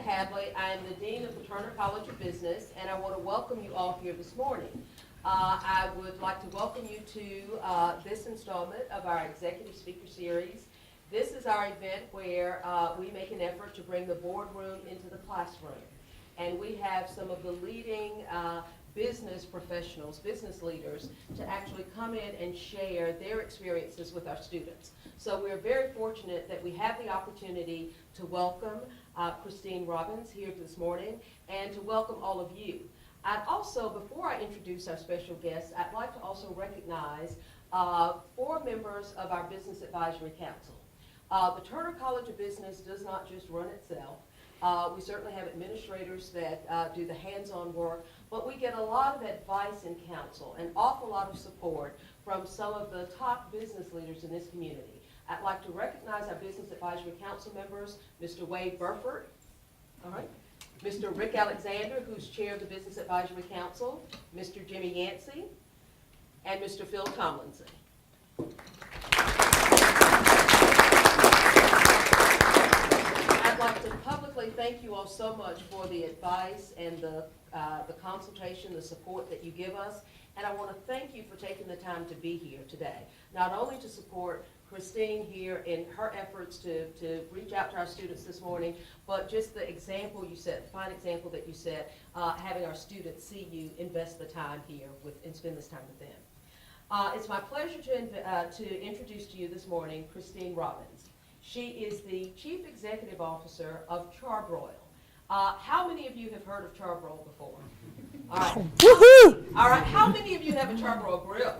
Hadley. I am the Dean of the Turner College of Business, and I want to welcome you all here this morning. I would like to welcome you to this installment of our Executive Speaker Series. This is our event where we make an effort to bring the boardroom into the classroom. And we have some of the leading business professionals, business leaders, to actually come in and share their experiences with our students. So we're very fortunate that we have the opportunity to welcome Christine Robbins here this morning and to welcome all of you. I'd also, before I introduce our special guests, I'd like to also recognize 4 members of our Business Advisory Council. The Turner College of Business does not just run itself. We certainly have administrators that do the hands-on work, but we get a lot of advice and counsel, an awful lot of support from some of the top business leaders in this community. I'd like to recognize our Business Advisory Council members, Mr. Wade Burford, all right, Mr. Rick Alexander, who's chair of the Business Advisory Council, Mr. Jimmy Yancey, and Mr. Phil Tomlinson. I'd like to publicly thank you all so much for the advice and the consultation, the support that you give us, and I want to thank you for taking the time to be here today, not only to support Christine here in her efforts to reach out to our students this morning, but just the example you set, the fine example that you set, having our students see you invest the time here and spend this time with them. It's my pleasure to introduce to you this morning Christine Robbins. She is the Chief Executive Officer of Char-Broil. How many of you have heard of Char-Broil before? All right. Woohoo! All right. How many of you have a Char-Broil grill?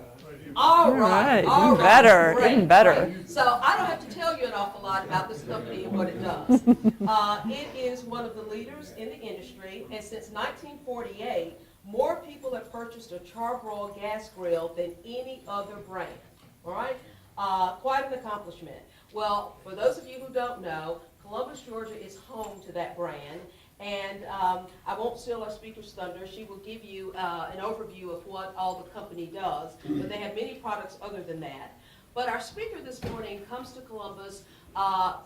All right. Even better. Great, Even better. Great. So I don't have to tell you an awful lot about this company and what it does. It is one of the leaders in the industry, and since 1948, more people have purchased a Char-Broil gas grill than any other brand. All right? Quite an accomplishment. Well, for those of you who don't know, Columbus, Georgia is home to that brand. And I won't steal our speaker's thunder. She will give you an overview of what all the company does, but they have many products other than that. But our speaker this morning comes to Columbus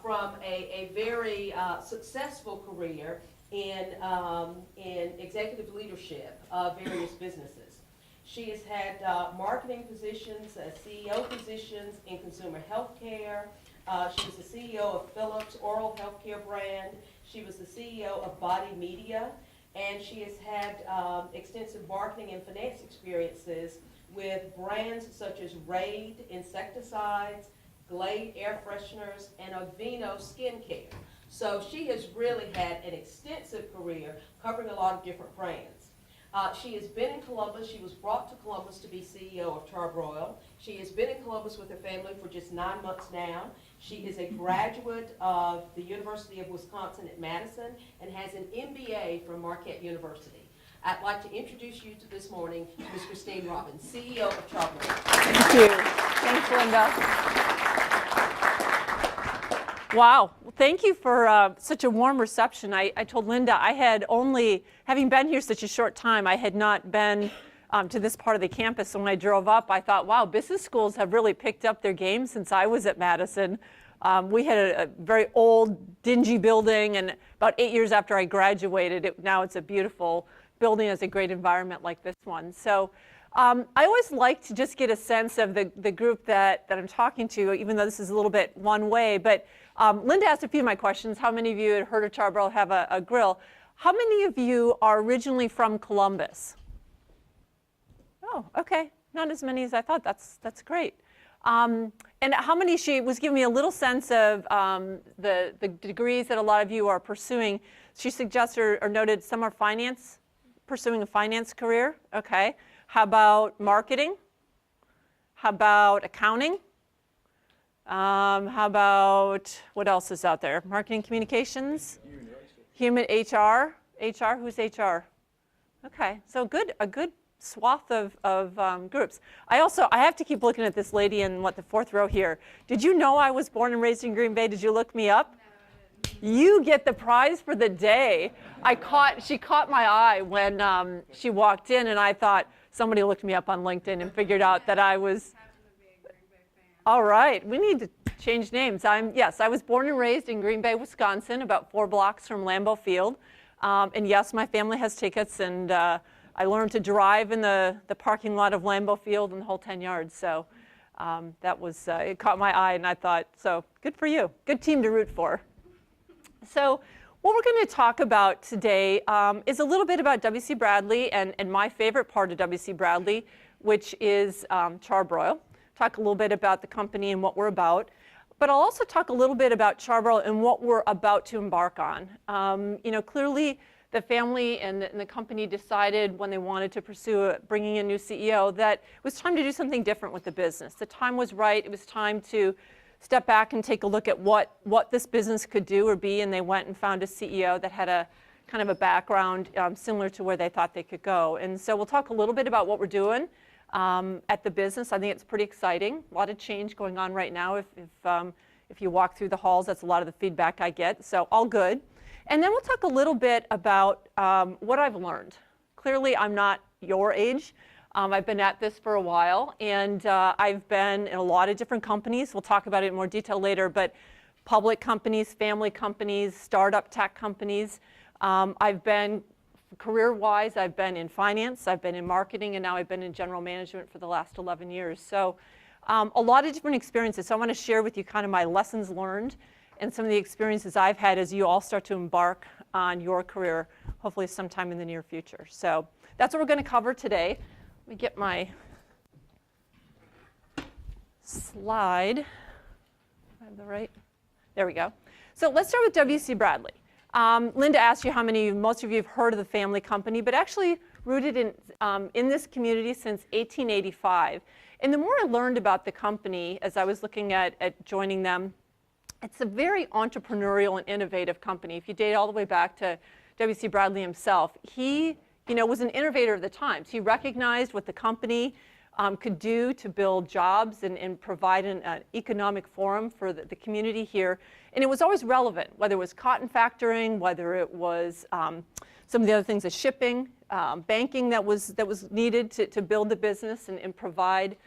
from a very successful career in executive leadership of various businesses. She has had marketing positions, CEO positions in consumer health care. She was the CEO of Philips Oral Healthcare brand. She was the CEO of Body Media, and she has had extensive marketing and finance experiences with brands such as Raid insecticides, Glade air fresheners, and Aveeno skincare. So she has really had an extensive career covering a lot of different brands. She has been in Columbus. She was brought to Columbus to be CEO of Char-Broil. She has been in Columbus with her family for just 9 months now. She is a graduate of the University of Wisconsin at Madison and has an MBA from Marquette University. I'd like to introduce you to this morning Ms. Christine Robbins, CEO of Char-Broil. Thank you. Thanks, Linda. Wow. Well, thank you for such a warm reception. I told Linda I had only, having been here such a short time, I had not been to this part of the campus. So when I drove up, I thought, wow, business schools have really picked up their game since I was at Madison. We had a very old, dingy building, and about 8 years after I graduated, now it's a beautiful building, has a great environment like this one. So I always like to just get a sense of the group that I'm talking to, even though this is a little bit one way. But Linda asked a few of my questions. How many of you had heard of Char-Broil, have a grill? How many of you are originally from Columbus? Oh, okay. Not as many as I thought. That's great. And how many, she was giving me a little sense of the degrees that a lot of you are pursuing. She suggested or noted some are finance, pursuing a finance career. Okay. How about marketing? How about accounting? How about, what else is out there? Marketing, communications? Human HR? HR, who's HR? Okay, so a good swath of groups. I have to keep looking at this lady in the 4th row here. Did you know I was born and raised in Green Bay? Did you look me up? No, you get the prize for the day. She caught my eye when she walked in, and I thought somebody looked me up on LinkedIn and figured out that I was. All right, we need to Change names. Yes, I was born and raised in Green Bay, Wisconsin, about 4 blocks from Lambeau Field. And yes, my family has tickets, and I learned to drive in the parking lot of Lambeau Field and the whole 10 yards. So that was, it caught my eye, and I thought, so good for you. Good team to root for. So what we're going to talk about today is a little bit about W.C. Bradley and my favorite part of W.C. Bradley, which is Char-Broil. Talk a little bit about the company and what we're about. But I'll also talk a little bit about Char-Broil and what we're about to embark on. Clearly the family and the company decided when they wanted to pursue bringing in a new CEO that it was time to do something different with the business. The time was right. It was time to step back and take a look at what this business could do or be, and they went and found a CEO that had a kind of a background similar to where they thought they could go. And so we'll talk a little bit about what we're doing at the business. I think it's pretty exciting. A lot of change going on right now. If you walk through the halls, that's a lot of the feedback I get. So all good. And then we'll talk a little bit about what I've learned. Clearly, I'm not your age. I've been at this for a while, and I've been in a lot of different companies. We'll talk about it in more detail later, but public companies, family companies, startup tech companies. I've been, career-wise, I've been in finance, I've been in marketing, and now I've been in general management for the last 11 years. So a lot of different experiences. So I want to share with you kind of my lessons learned and some of the experiences I've had as you all start to embark on your career, hopefully sometime in the near future. So that's what we're going to cover today. Let me get my slide. I have the right. There we go. So let's start with W.C. Bradley. Linda asked you how many, most of you have heard of the family company, but actually rooted in this community since 1885. And the more I learned about the company as I was looking at joining them, it's a very entrepreneurial and innovative company. If you date all the way back to W.C. Bradley himself, he was an innovator of the times. He recognized what the company could do to build jobs and provide an economic forum for the community here. And it was always relevant, whether it was cotton factoring, whether it was some of the other things, the shipping, banking that was needed to build the business and provide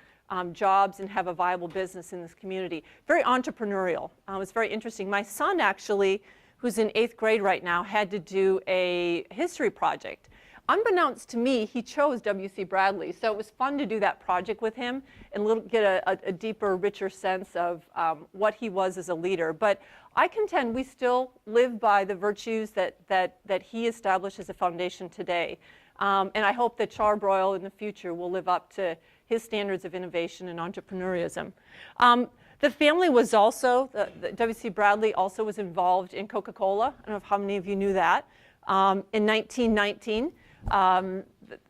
jobs and have a viable business in this community. Very entrepreneurial. It's very interesting. My son actually, who's in 8th grade right now, had to do a history project. Unbeknownst to me, he chose W.C. Bradley, so it was fun to do that project with him and get a deeper, richer sense of what he was as a leader. But I contend we still live by the virtues that he established as a foundation today. And I hope that Char-Broil in the future will live up to his standards of innovation and entrepreneurism. The family was also, the W.C. Bradley also was involved in Coca-Cola. I don't know how many of you knew that. In 1919,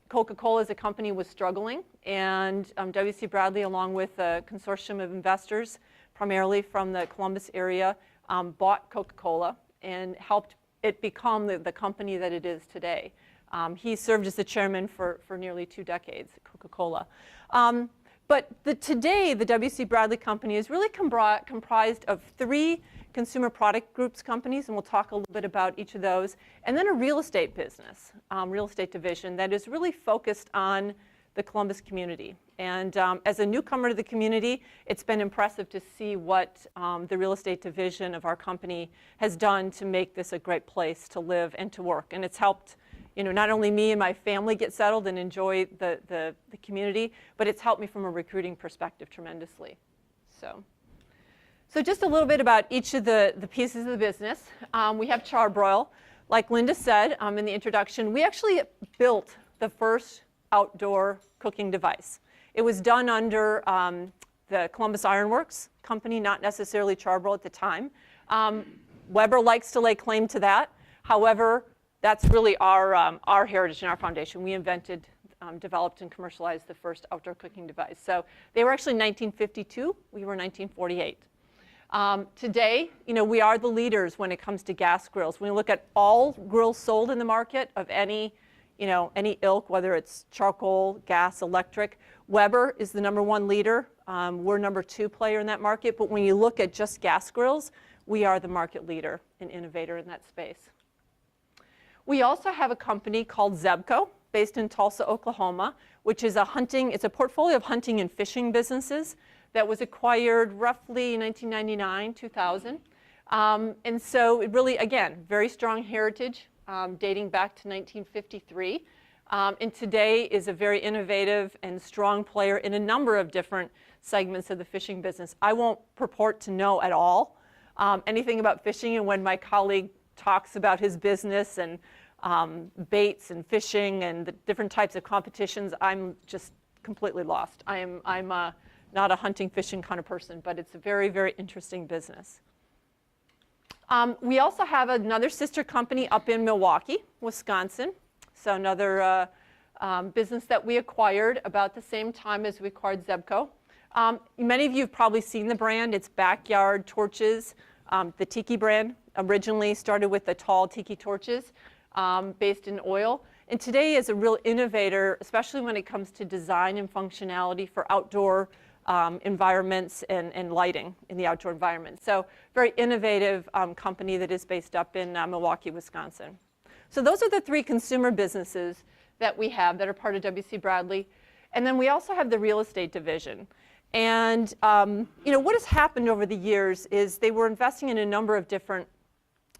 Coca-Cola as a company was struggling, and W.C. Bradley, along with a consortium of investors, primarily from the Columbus area, bought Coca-Cola and helped it become the company that it is today. He served as the chairman for nearly 2 decades at Coca-Cola. But today, the W.C. Bradley company is really comprised of 3 consumer product groups companies, and we'll talk a little bit about each of those, and then a real estate business, real estate division that is really focused on the Columbus community. And as a newcomer to the community, it's been impressive to see what the real estate division of our company has done to make this a great place to live and to work. And it's helped not only me and my family get settled and enjoy the community, but it's helped me from a recruiting perspective tremendously. So just a little bit about each of the pieces of the business. We have Char-Broil. Like Linda said in the introduction, we actually built the first outdoor cooking device. It was done under the Columbus Iron Works company, not necessarily Char-Broil at the time. Weber likes to lay claim to that. However, that's really our heritage and our foundation. We invented, developed, and commercialized the first outdoor cooking device. So they were actually 1952. We were 1948. Today, we are the leaders when it comes to gas grills. When you look at all grills sold in the market of any ilk, whether it's charcoal, gas, electric, Weber is the #1 leader. We're #2 player in that market. But when you look at just gas grills, we are the market leader and innovator in that space. We also have a company called Zebco, based in Tulsa, Oklahoma, which is it's a portfolio of hunting and fishing businesses that was acquired roughly 1999, 2000. And so it really, again, very strong heritage dating back to 1953. And today is a very innovative and strong player in a number of different segments of the fishing business. I won't purport to know at all anything about fishing, and when my colleague talks about his business and baits and fishing and the different types of competitions, I'm just completely lost. I'm not a hunting, fishing kind of person, but it's a very, very interesting business. We also have another sister company up in Milwaukee, Wisconsin. So another business that we acquired about the same time as we acquired Zebco. Many of you have probably seen the brand. It's Backyard Torches, the tiki brand. Originally started with the tall tiki torches based in oil. And today is a real innovator, especially when it comes to design and functionality for outdoor environments and lighting in the outdoor environment. So very innovative company that is based up in Milwaukee, Wisconsin. So those are the three consumer businesses that we have that are part of W.C. Bradley. And then we also have the real estate division. And what has happened over the years is they were investing in a number of different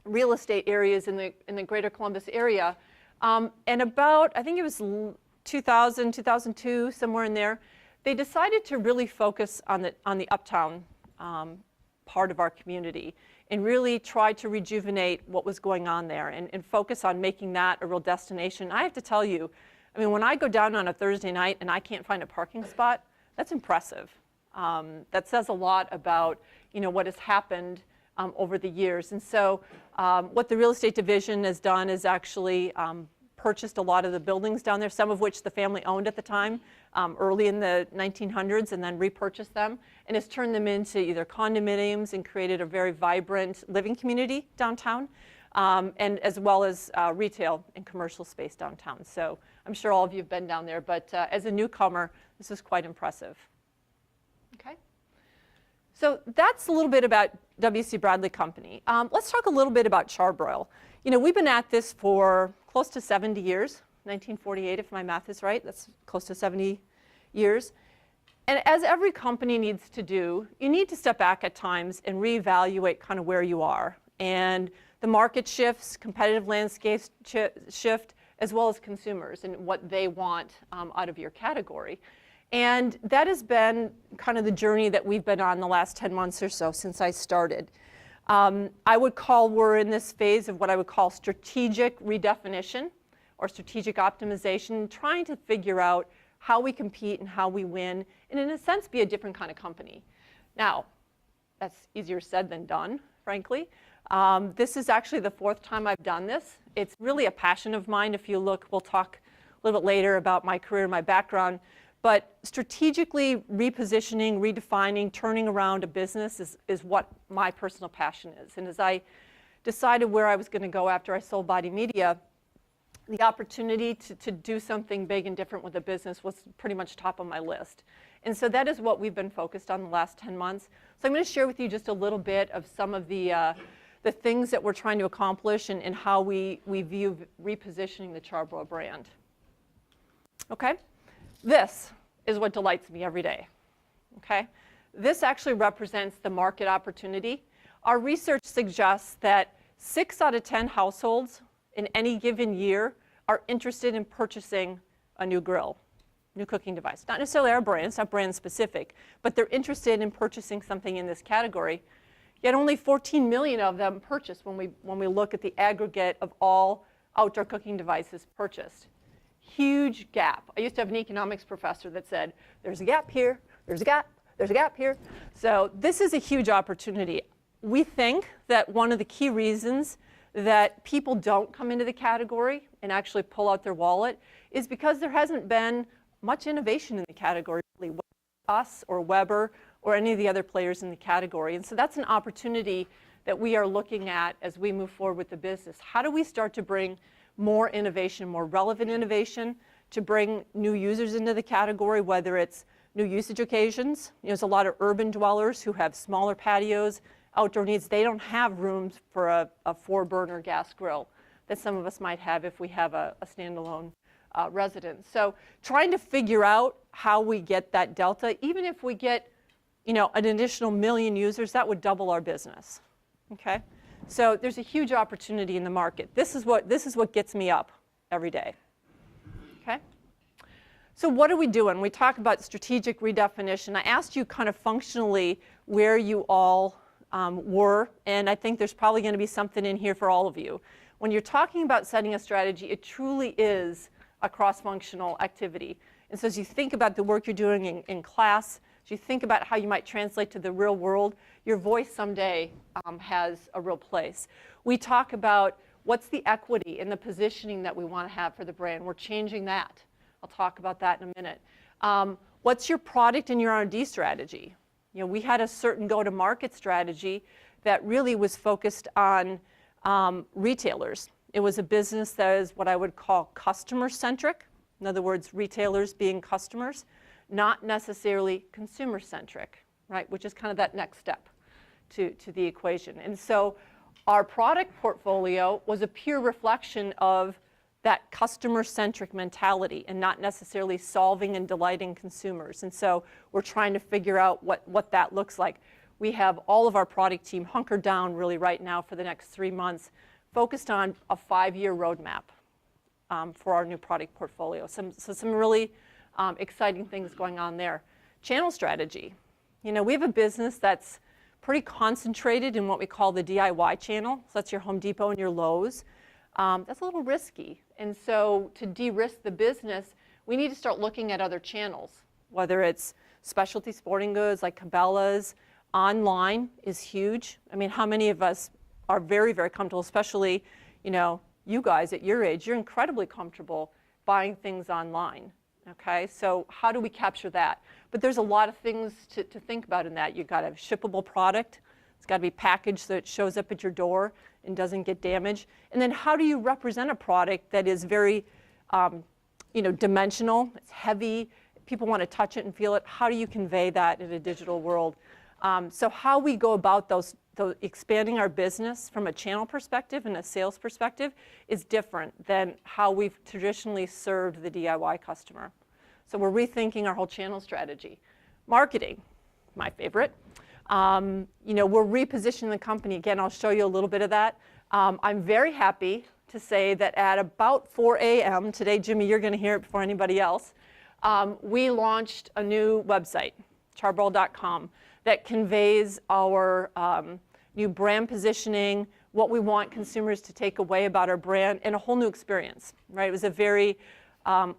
real estate areas in the greater Columbus area. And about, I think it was 2000, 2002, somewhere in there, they decided to really focus on the uptown part of our community and really try to rejuvenate what was going on there and focus on making that a real destination. I have to tell you, I mean, when I go down on a Thursday night and I can't find a parking spot, that's impressive. That says a lot about, what has happened over the years. And so what the real estate division has done is actually purchased a lot of the buildings down there, some of which the family owned at the time, early in the 1900s, and then repurchased them, and has turned them into either condominiums and created a very vibrant living community downtown, and as well as retail and commercial space downtown. So I'm sure all of you have been down there, but as a newcomer, this is quite impressive. Okay. So that's a little bit about W.C. Bradley Company. Let's talk a little bit about Char-Broil. We've been at this for close to 70 years, 1948 if my math is right. That's close to 70 years. And as every company needs to do, you need to step back at times and reevaluate kind of where you are. And the market shifts, competitive landscapes shift, as well as consumers and what they want out of your category. And that has been kind of the journey that we've been on the last 10 months or so since I started. I would call we're in this phase of what I would call strategic redefinition or strategic optimization, trying to figure out how we compete and how we win, and in a sense be a different kind of company. Now, that's easier said than done, frankly. This is actually the fourth time I've done this. It's really a passion of mine. If you look, we'll talk a little bit later about my career and my background. But strategically repositioning, redefining, turning around a business is what my personal passion is. And as I decided where I was going to go after I sold Body Media, the opportunity to do something big and different with the business was pretty much top of my list. And so that is what we've been focused on the last 10 months. So I'm going to share with you just a little bit of some of the things that we're trying to accomplish and how we view repositioning the Char-Broil brand. Okay? This is what delights me every day, okay? This actually represents the market opportunity. Our research suggests that 6 out of 10 households in any given year are interested in purchasing a new grill, new cooking device. Not necessarily our brand, it's not brand specific, but they're interested in purchasing something in this category. Yet only 14 million of them purchase when we look at the aggregate of all outdoor cooking devices purchased. Huge gap. I used to have an economics professor that said, there's a gap here, there's a gap, there's a gap here. So this is a huge opportunity. We think that one of the key reasons that people don't come into the category and actually pull out their wallet is because there hasn't been much innovation in the category, really, whether us or Weber or any of the other players in the category. And so that's an opportunity that we are looking at as we move forward with the business. How do we start to bring more innovation, more relevant innovation, to bring new users into the category, whether it's new usage occasions. There's a lot of urban dwellers who have smaller patios, outdoor needs. They don't have rooms for a 4-burner gas grill that some of us might have if we have a standalone residence. So trying to figure out how we get that delta, even if we get an additional 1 million users, that would double our business. Okay? So there's a huge opportunity in the market. This is what gets me up every day. Okay? So what are we doing? We talk about strategic redefinition. I asked you kind of functionally where you all were, and I think there's probably going to be something in here for all of you. When you're talking about setting a strategy, it truly is a cross-functional activity. And so as you think about the work you're doing in class, as you think about how you might translate to the real world, your voice someday has a real place. We talk about what's the equity and the positioning that we want to have for the brand. We're changing that. I'll talk about that in a minute. What's your product and your R&D strategy? We had a certain go-to-market strategy that really was focused on retailers. It was a business that is what I would call customer-centric. In other words, retailers being customers, not necessarily consumer-centric, right? Which is kind of that next step to the equation. And so our product portfolio was a pure reflection of that customer-centric mentality and not necessarily solving and delighting consumers. And so we're trying to figure out what that looks like. We have all of our product team hunkered down really right now for the next 3 months, focused on a 5-year roadmap for our new product portfolio. Some really exciting things going on there. Channel strategy. We have a business that's pretty concentrated in what we call the DIY channel. So that's your Home Depot and your Lowe's. That's a little risky. And so to de-risk the business, we need to start looking at other channels, whether it's specialty sporting goods like Cabela's. Online is huge. I mean, how many of us are very, very comfortable, especially, you guys at your age, you're incredibly comfortable buying things online. Okay, so how do we capture that? But there's a lot of things to think about in that. You've got to have shippable product. It's got to be packaged so it shows up at your door and doesn't get damaged. And then how do you represent a product that is very, dimensional, it's heavy, people want to touch it and feel it? How do you convey that in a digital world? So how we go about those expanding our business from a channel perspective and a sales perspective is different than how we've traditionally served the DIY customer. So we're rethinking our whole channel strategy. Marketing, my favorite. We're repositioning the company. Again, I'll show you a little bit of that. I'm very happy to say that at about 4 a.m. today, Jimmy, you're going to hear it before anybody else, we launched a new website, Char-Broil.com, that conveys our new brand positioning, what we want consumers to take away about our brand, and a whole new experience, right? It was a very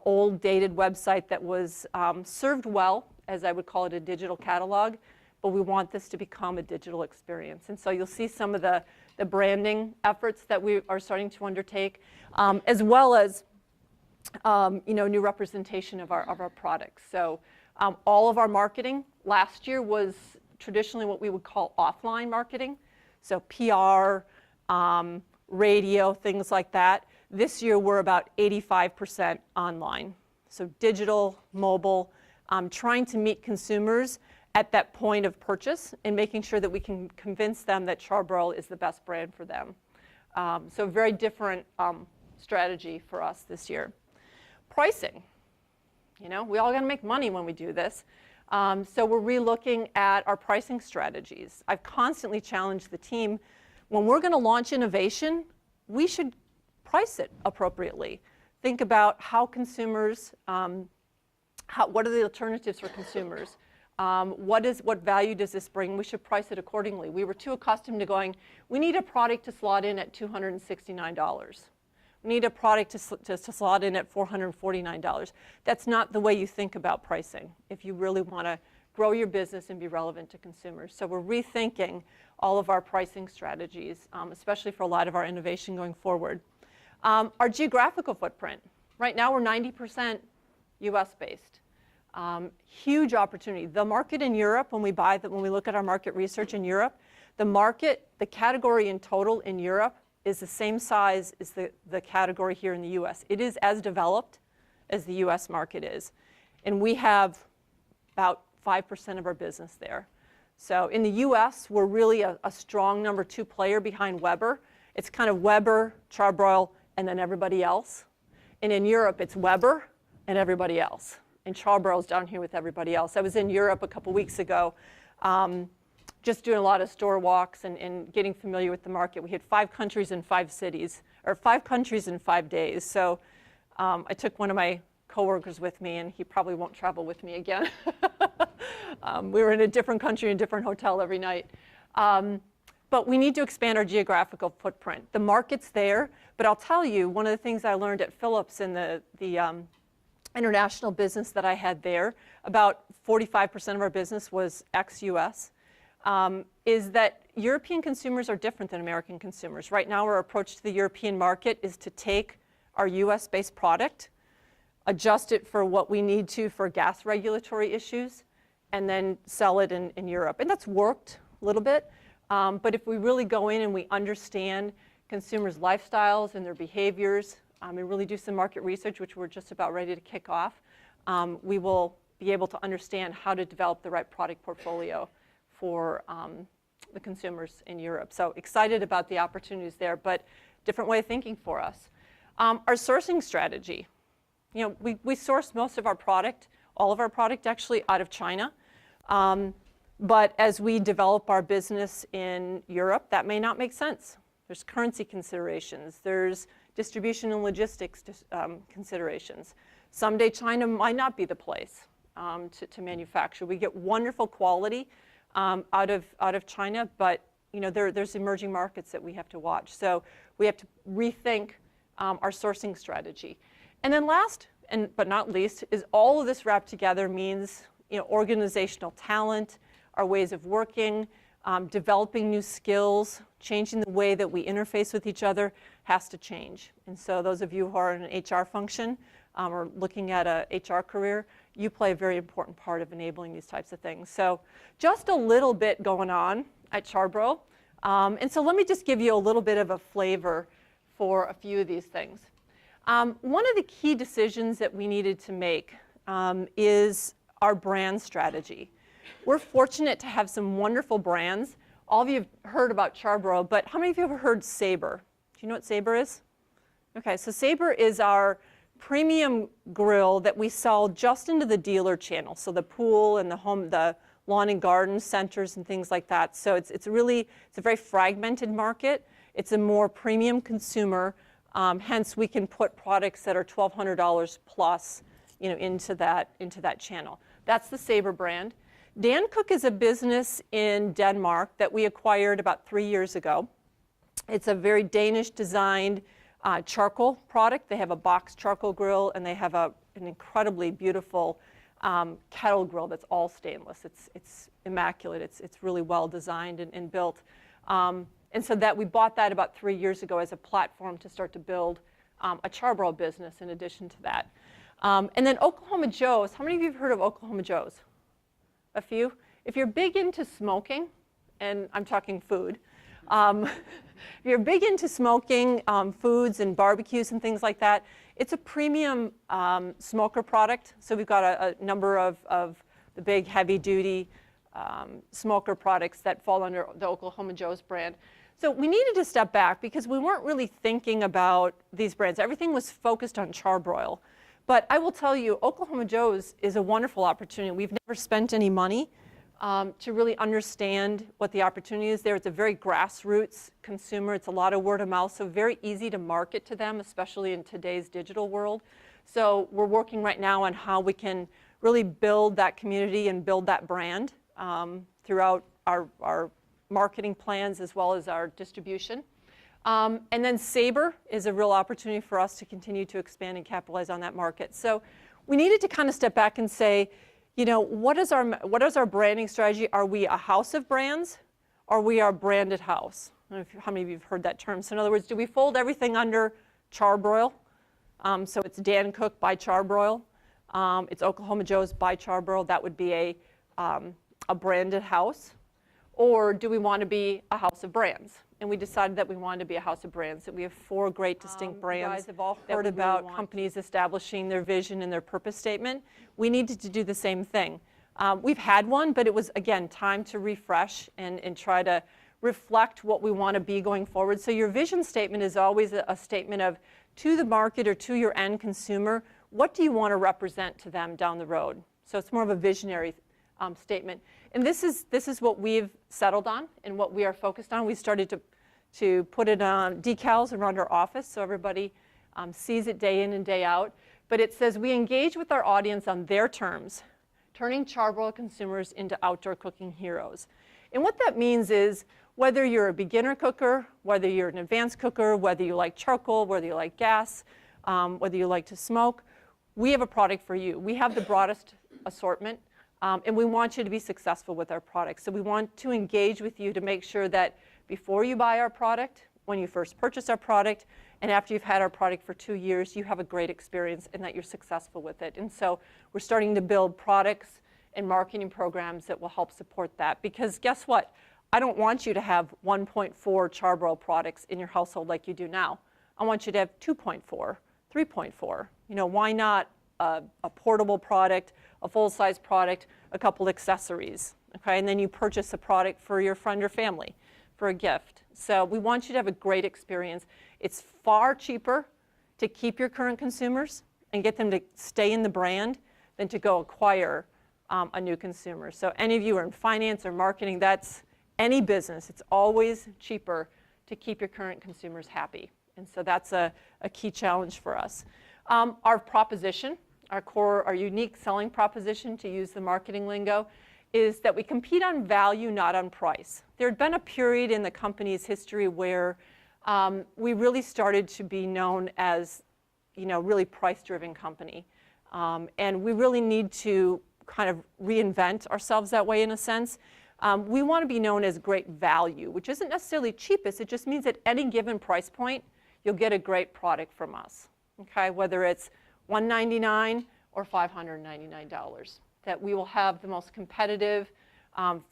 old, dated website that was served well, as I would call it, a digital catalog, but we want this to become a digital experience. And so you'll see some of the branding efforts that we are starting to undertake, as well as new representation of our products. So all of our marketing last year was traditionally what we would call offline marketing, so PR, radio, things like that. This year we're about 85% online, so digital, mobile, trying to meet consumers at that point of purchase and making sure that we can convince them that Char-Broil is the best brand for them. So very different strategy for us this year. Pricing. We all got to make money when we do this. So we're relooking at our pricing strategies. I've constantly challenged the team, when we're going to launch innovation, we should price it appropriately. Think about how consumers, what are the alternatives for consumers? What value does this bring? We should price it accordingly. We were too accustomed to going, we need a product to slot in at $269. We need a product to slot in at $449. That's not the way you think about pricing if you really want to grow your business and be relevant to consumers. So we're rethinking all of our pricing strategies, especially for a lot of our innovation going forward. Our geographical footprint. Right now we're 90% US-based. Huge opportunity. The market in Europe, when we look at our market research in Europe, the category in total in Europe is the same size as the category here in the US. It is as developed as the US market is. And we have about 5% of our business there. So in the US, we're really a strong number 2 player behind Weber. It's kind of Weber, Char-Broil, and then everybody else. And in Europe, it's Weber and everybody else. And Char-Broil's down here with everybody else. I was in Europe a couple weeks ago just doing a lot of store walks and getting familiar with the market. We hit 5 countries in 5 cities, or 5 countries in 5 days. So I took one of my coworkers with me, and he probably won't travel with me again. We were in a different country, in a different hotel every night. But we need to expand our geographical footprint. The market's there, but I'll tell you, one of the things I learned at Philips in the international business that I had there, about 45% of our business was ex-US, is that European consumers are different than American consumers. Right now, our approach to the European market is to take our US-based product, adjust it for what we need to for gas regulatory issues, and then sell it in Europe. And that's worked a little bit. But if we really go in and we understand consumers' lifestyles and their behaviors, and really do some market research, which we're just about ready to kick off, we will be able to understand how to develop the right product portfolio for the consumers in Europe. So excited about the opportunities there, but different way of thinking for us. Our sourcing strategy. You know, we source most of our product, all of our product actually, out of China. But as we develop our business in Europe, that may not make sense. There's currency considerations. There's distribution and logistics considerations. Someday China might not be the place to manufacture. We get wonderful quality out of China, but you know, there's emerging markets that we have to watch. So we have to rethink our sourcing strategy. And then last, but not least, is all of this wrapped together means, you know, organizational talent, our ways of working, developing new skills, changing the way that we interface with each other has to change. And so those of you who are in an HR function or looking at a HR career, you play a very important part of enabling these types of things. So just a little bit going on at Char-Broil. And so let me just give you a little bit of a flavor for a few of these things. One of the key decisions that we needed to make is our brand strategy. We're fortunate to have some wonderful brands. All of you have heard about Char-Broil, but how many of you have heard Sabre? Do you know what Sabre is? Okay, so Sabre is our premium grill that we sell just into the dealer channel, so the pool and the lawn and garden centers and things like that. So it's a very fragmented market. It's a more premium consumer. Hence, we can put products that are $1,200 plus, you know, into that channel. That's the Sabre brand. Dan Cook is a business in Denmark that we acquired about 3 years ago. It's a very Danish-designed charcoal product. They have a box charcoal grill, and they have an incredibly beautiful kettle grill that's all stainless. It's immaculate. It's really well designed and built. And so that we bought that about 3 years ago as a platform to start to build a Char-Broil business in addition to that. And then Oklahoma Joe's. How many of you have heard of Oklahoma Joe's? A few? If you're big into smoking, and I'm talking food, if you're big into smoking foods and barbecues and things like that, it's a premium smoker product. So we've got a number of the big heavy-duty smoker products that fall under the Oklahoma Joe's brand. So we needed to step back because we weren't really thinking about these brands. Everything was focused on Char-Broil. But I will tell you, Oklahoma Joe's is a wonderful opportunity. We've never spent any money to really understand what the opportunity is there. It's a very grassroots consumer. It's a lot of word of mouth, so very easy to market to them, especially in today's digital world. So we're working right now on how we can really build that community and build that brand throughout our marketing plans as well as our distribution. And then Sabre is a real opportunity for us to continue to expand and capitalize on that market. So we needed to kind of step back and say, you know, what is our branding strategy? Are we a house of brands, or are we a branded house? I don't know how many of you have heard that term. So in other words, do we fold everything under Char-Broil? So it's Dan Cook by Char-Broil. It's Oklahoma Joe's by Char-Broil. That would be a branded house. Or do we want to be a house of brands? And we decided that we wanted to be a house of brands, that we have 4 great distinct brands. You guys have all heard about companies establishing their vision and their purpose statement. We needed to do the same thing. We've had one, but it was, again, time to refresh and try to reflect what we want to be going forward. So your vision statement is always a statement of, to the market or to your end consumer, what do you want to represent to them down the road? So it's more of a visionary statement. And this is what we've settled on and what we are focused on. We started to put it on decals around our office so everybody sees it day in and day out. But it says, we engage with our audience on their terms, turning Char-Broil consumers into outdoor cooking heroes. And what that means is, whether you're a beginner cooker, whether you're an advanced cooker, whether you like charcoal, whether you like gas, whether you like to smoke, we have a product for you. We have the broadest assortment, and we want you to be successful with our products. So we want to engage with you to make sure that before you buy our product, when you first purchase our product, and after you've had our product for 2 years, you have a great experience and that you're successful with it. And so we're starting to build products and marketing programs that will help support that. Because guess what? I don't want you to have 1.4 Char-Broil products in your household like you do now. I want you to have 2.4, 3.4. You know, why not a portable product, a full-size product, a couple accessories, okay? And then you purchase a product for your friend or family for a gift. So we want you to have a great experience. It's far cheaper to keep your current consumers and get them to stay in the brand than to go acquire a new consumer. So any of you are in finance or marketing, that's any business, it's always cheaper to keep your current consumers happy. And so that's a key challenge for us. Our proposition, our unique selling proposition, to use the marketing lingo, is that we compete on value, not on price. There had been a period in the company's history where we really started to be known as, you know, really price-driven company. And we really need to kind of reinvent ourselves that way in a sense. We want to be known as great value, which isn't necessarily cheapest. It just means at any given price point, you'll get a great product from us, okay? Whether it's $199 or $599, that we will have the most competitive,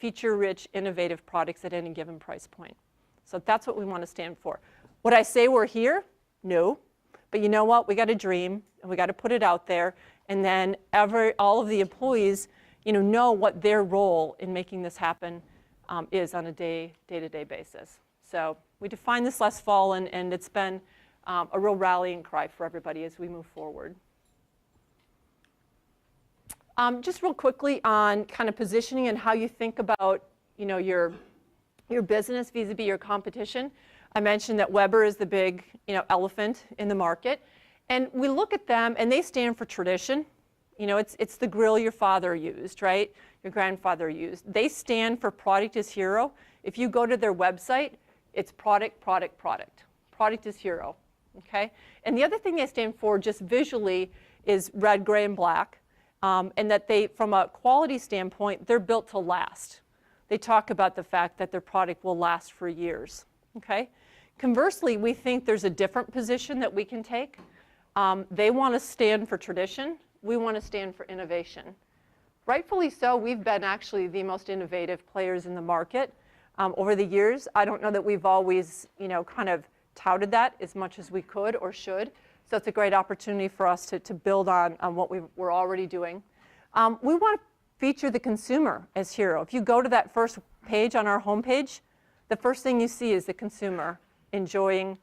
feature-rich, innovative products at any given price point. So that's what we want to stand for. Would I say we're here? No. But you know what? We got to dream, and we got to put it out there, and then all of the employees, you know what their role in making this happen is on a day-to-day basis. So we defined this last fall, and it's been a real rallying cry for everybody as we move forward. Just real quickly on kind of positioning and how you think about, you know, your business vis-a-vis your competition. I mentioned that Weber is the big, you know, elephant in the market, and we look at them, and they stand for tradition. You know, it's the grill your father used, right? Your grandfather used. They stand for product is hero. If you go to their website, it's product, product, product. Product is hero, okay? And the other thing they stand for just visually is red, gray, and black. And that they, from a quality standpoint, they're built to last. They talk about the fact that their product will last for years, okay? Conversely, we think there's a different position that we can take. They want to stand for tradition. We want to stand for innovation. Rightfully so, we've been actually the most innovative players in the market over the years. I don't know that we've always, you know, kind of touted that as much as we could or should. So it's a great opportunity for us to build on what we're already doing. We want to feature the consumer as hero. If you go to that first page on our homepage, the first thing you see is the consumer enjoying,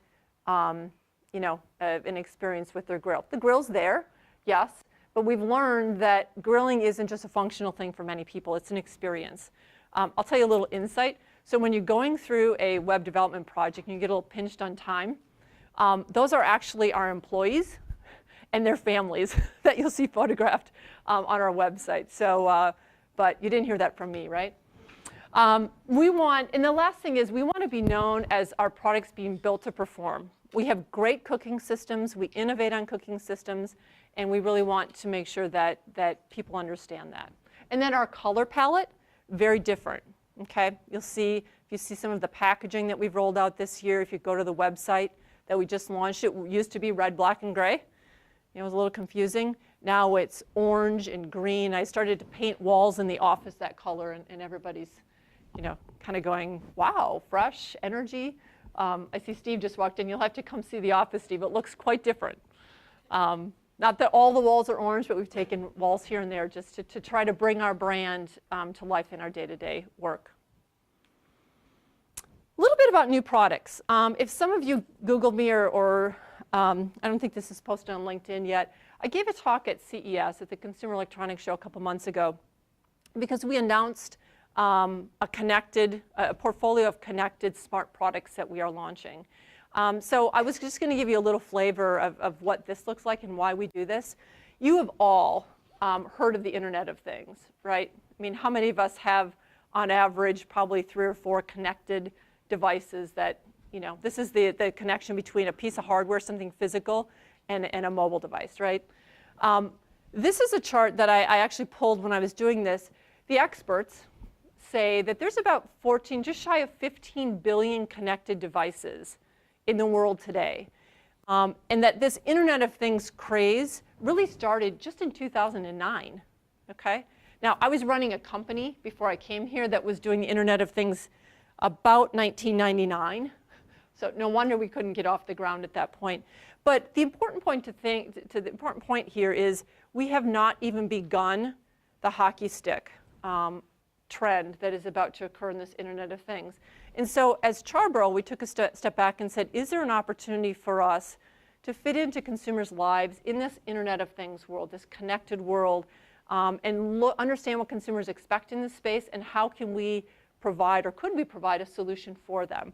you know, an experience with their grill. The grill's there, yes, but we've learned that grilling isn't just a functional thing for many people. It's an experience. I'll tell you a little insight. So when you're going through a web development project and you get a little pinched on time, those are actually our employees and their families that you'll see photographed on our website. So, but you didn't hear that from me, right? And the last thing is we want to be known as our products being built to perform. We have great cooking systems, we innovate on cooking systems, and we really want to make sure that people understand that. And then our color palette, very different, okay? You'll see, if you see some of the packaging that we've rolled out this year, if you go to the website that we just launched, it used to be red, black, and gray. It was a little confusing. Now it's orange and green. I started to paint walls in the office that color, and everybody's, you know, kind of going, wow, fresh energy. I see Steve just walked in. You'll have to come see the office, Steve. It looks quite different. Not that all the walls are orange, but we've taken walls here and there just to try to bring our brand to life in our day-to-day work. A little bit about new products. If some of you Googled me or I don't think this is posted on LinkedIn yet, I gave a talk at CES, at the Consumer Electronics Show a couple months ago. because we announced a portfolio of connected smart products that we are launching. So I was just going to give you a little flavor of what this looks like and why we do this. You have all heard of the Internet of Things, right? I mean, how many of us have, on average, probably 3 or 4 connected devices that, you know, this is the connection between a piece of hardware, something physical, and a mobile device, right? This is a chart that I actually pulled when I was doing this. The experts say that there's about 14, just shy of 15 billion connected devices in the world today. And that this Internet of Things craze really started just in 2009, okay? Now, I was running a company before I came here that was doing the Internet of Things about 1999. So no wonder we couldn't get off the ground at that point. But the important point the important point here is we have not even begun the hockey stick trend that is about to occur in this Internet of Things. And so as Char-Broil, we took a step back and said, is there an opportunity for us to fit into consumers' lives in this Internet of Things world, this connected world, and understand what consumers expect in this space, and how can we provide, or could we provide, a solution for them?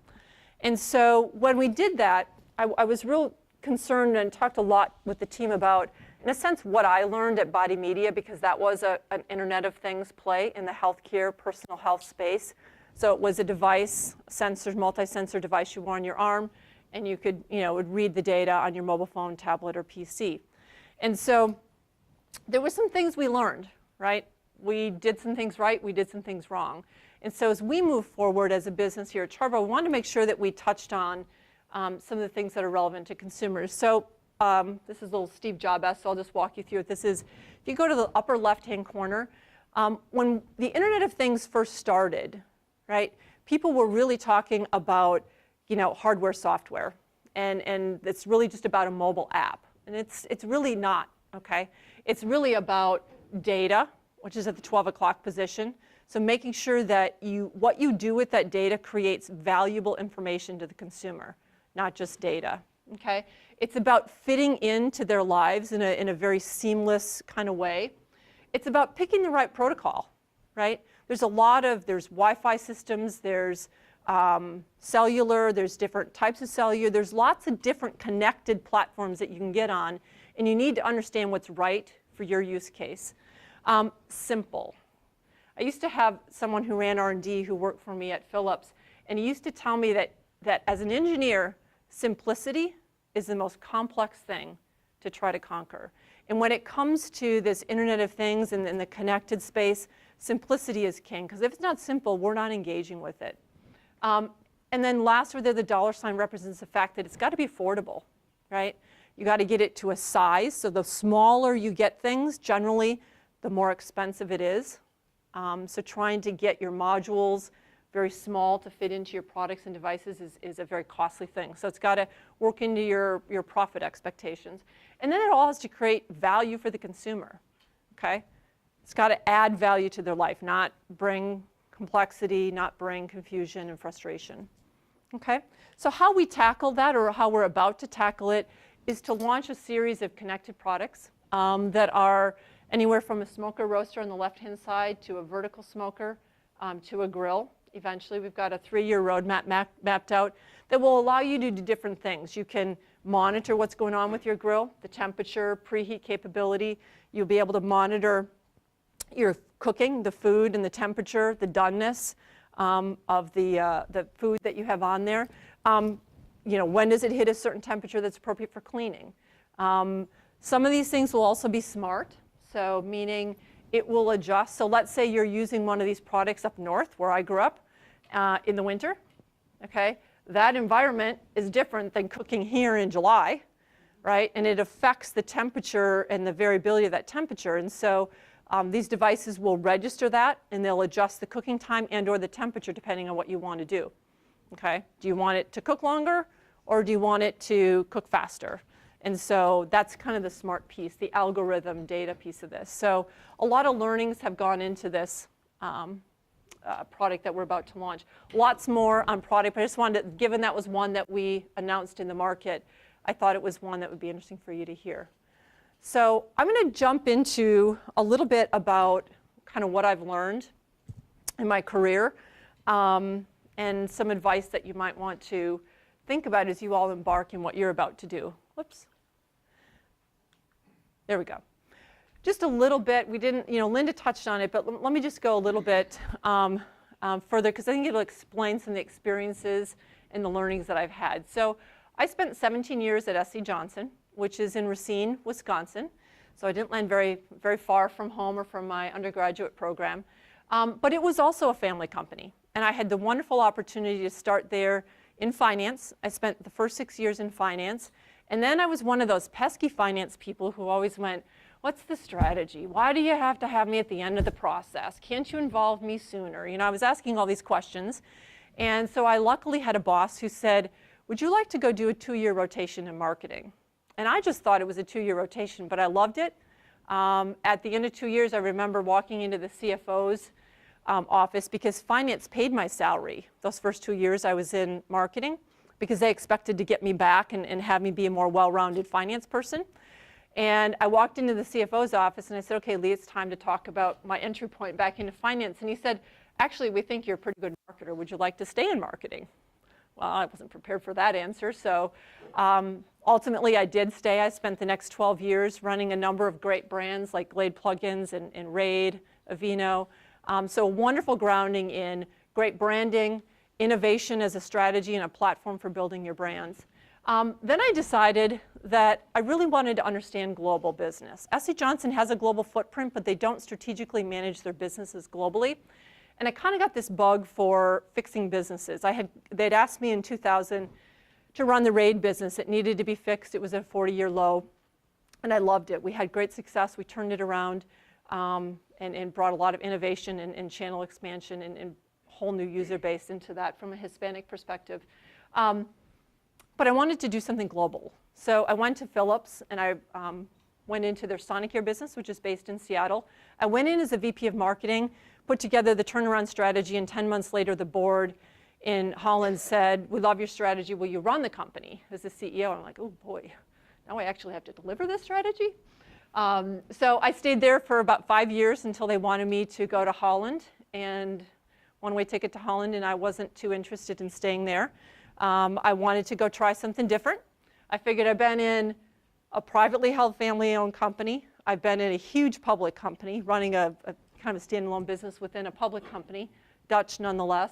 And so when we did that, I was real concerned and talked a lot with the team about, in a sense, what I learned at Body Media, because that was an Internet of Things play in the healthcare, personal health space. So it was a device, sensor, multi-sensor device you wore on your arm, and you could, you know, would read the data on your mobile phone, tablet, or PC. And so there were some things we learned, right? We did some things right, we did some things wrong. And so as we move forward as a business here at Char-Broil, we wanted to make sure that we touched on some of the things that are relevant to consumers. So this is a little Steve Jobs, so I'll just walk you through it. This is, if you go to the upper left-hand corner, when the Internet of Things first started, right, people were really talking about, you know, hardware, software, and it's really just about a mobile app. And it's really not, okay? It's really about data, which is at the 12 o'clock position. So making sure that what you do with that data creates valuable information to the consumer, not just data, okay? It's about fitting into their lives in a very seamless kind of way. It's about picking the right protocol, right? There's Wi-Fi systems, there's cellular, there's different types of cellular, there's lots of different connected platforms that you can get on, and you need to understand what's right for your use case. Simple. I used to have someone who ran R&D who worked for me at Philips, and he used to tell me that as an engineer, simplicity is the most complex thing to try to conquer. And when it comes to this Internet of Things and the connected space, simplicity is king, because if it's not simple, we're not engaging with it. And then last, where the dollar sign represents the fact that it's got to be affordable, right? You got to get it to a size, so the smaller you get things, generally, the more expensive it is. So trying to get your modules very small to fit into your products and devices is a very costly thing. So it's got to work into your profit expectations. And then it all has to create value for the consumer, okay? It's got to add value to their life, not bring complexity, not bring confusion and frustration, okay? So how we tackle that, or how we're about to tackle it, is to launch a series of connected products that are anywhere from a smoker roaster on the left-hand side to a vertical smoker to a grill. Eventually, we've got a 3-year roadmap mapped out that will allow you to do different things. You can monitor what's going on with your grill, the temperature, preheat capability. You'll be able to monitor your cooking, the food and the temperature, the doneness of the food that you have on there. You know, when does it hit a certain temperature that's appropriate for cleaning? Some of these things will also be smart, so meaning it will adjust. So let's say you're using one of these products up north, where I grew up, in the winter, okay? That environment is different than cooking here in July, right? And it affects the temperature and the variability of that temperature. And so these devices will register that, and they'll adjust the cooking time and or the temperature depending on what you want to do, okay? Do you want it to cook longer, or do you want it to cook faster? And so that's kind of the smart piece, the algorithm data piece of this. So a lot of learnings have gone into this product that we're about to launch. Lots more on product, but I just wanted to, given that was one that we announced in the market, I thought it was one that would be interesting for you to hear. So I'm going to jump into a little bit about kind of what I've learned in my career, and some advice that you might want to think about as you all embark in what you're about to do. Whoops. There we go. Just a little bit, we didn't, Linda touched on it, but let me just go a little bit further, because I think it'll explain some of the experiences and the learnings that I've had. So I spent 17 years at SC Johnson, which is in Racine, Wisconsin. So I didn't land very, very far from home or from my undergraduate program. But it was also a family company. And I had the wonderful opportunity to start there in finance. I spent the first 6 years in finance. And then I was one of those pesky finance people who always went, what's the strategy? Why do you have to have me at the end of the process? Can't you involve me sooner? I was asking all these questions. And so I luckily had a boss who said, would you like to go do a 2-year rotation in marketing? And I just thought it was a 2-year rotation, but I loved it. At the end of 2 years, I remember walking into the CFO's office, because finance paid my salary those first 2 years I was in marketing, because they expected to get me back and have me be a more well-rounded finance person. And I walked into the CFO's office and I said, okay, Lee, it's time to talk about my entry point back into finance. And he said, actually, we think you're a pretty good marketer. Would you like to stay in marketing? Well, I wasn't prepared for that answer. So ultimately, I did stay. I spent the next 12 years running a number of great brands like Glade Plugins and Raid, Aveeno. So a wonderful grounding in great branding, innovation as a strategy and a platform for building your brands. Then I decided that I really wanted to understand global business. SC Johnson has a global footprint, but they don't strategically manage their businesses globally. And I kind of got this bug for fixing businesses. They'd asked me in 2000 to run the Raid business. It needed to be fixed. It was a 40-year low, and I loved it. We had great success. We turned it around and brought a lot of innovation and channel expansion and whole new user base into that from a Hispanic perspective. But I wanted to do something global. So I went to Philips, and I went into their Sonicare business, which is based in Seattle. I went in as a VP of marketing, put together the turnaround strategy, and 10 months later, the board in Holland said, we love your strategy, will you run the company as the CEO? I'm like, oh boy, now I actually have to deliver this strategy? So I stayed there for about 5 years until they wanted me to go to Holland, and one-way ticket to Holland, and I wasn't too interested in staying there. I wanted to go try something different. I figured I've been in a privately held family-owned company. I've been in a huge public company, running a kind of a standalone business within a public company, Dutch nonetheless.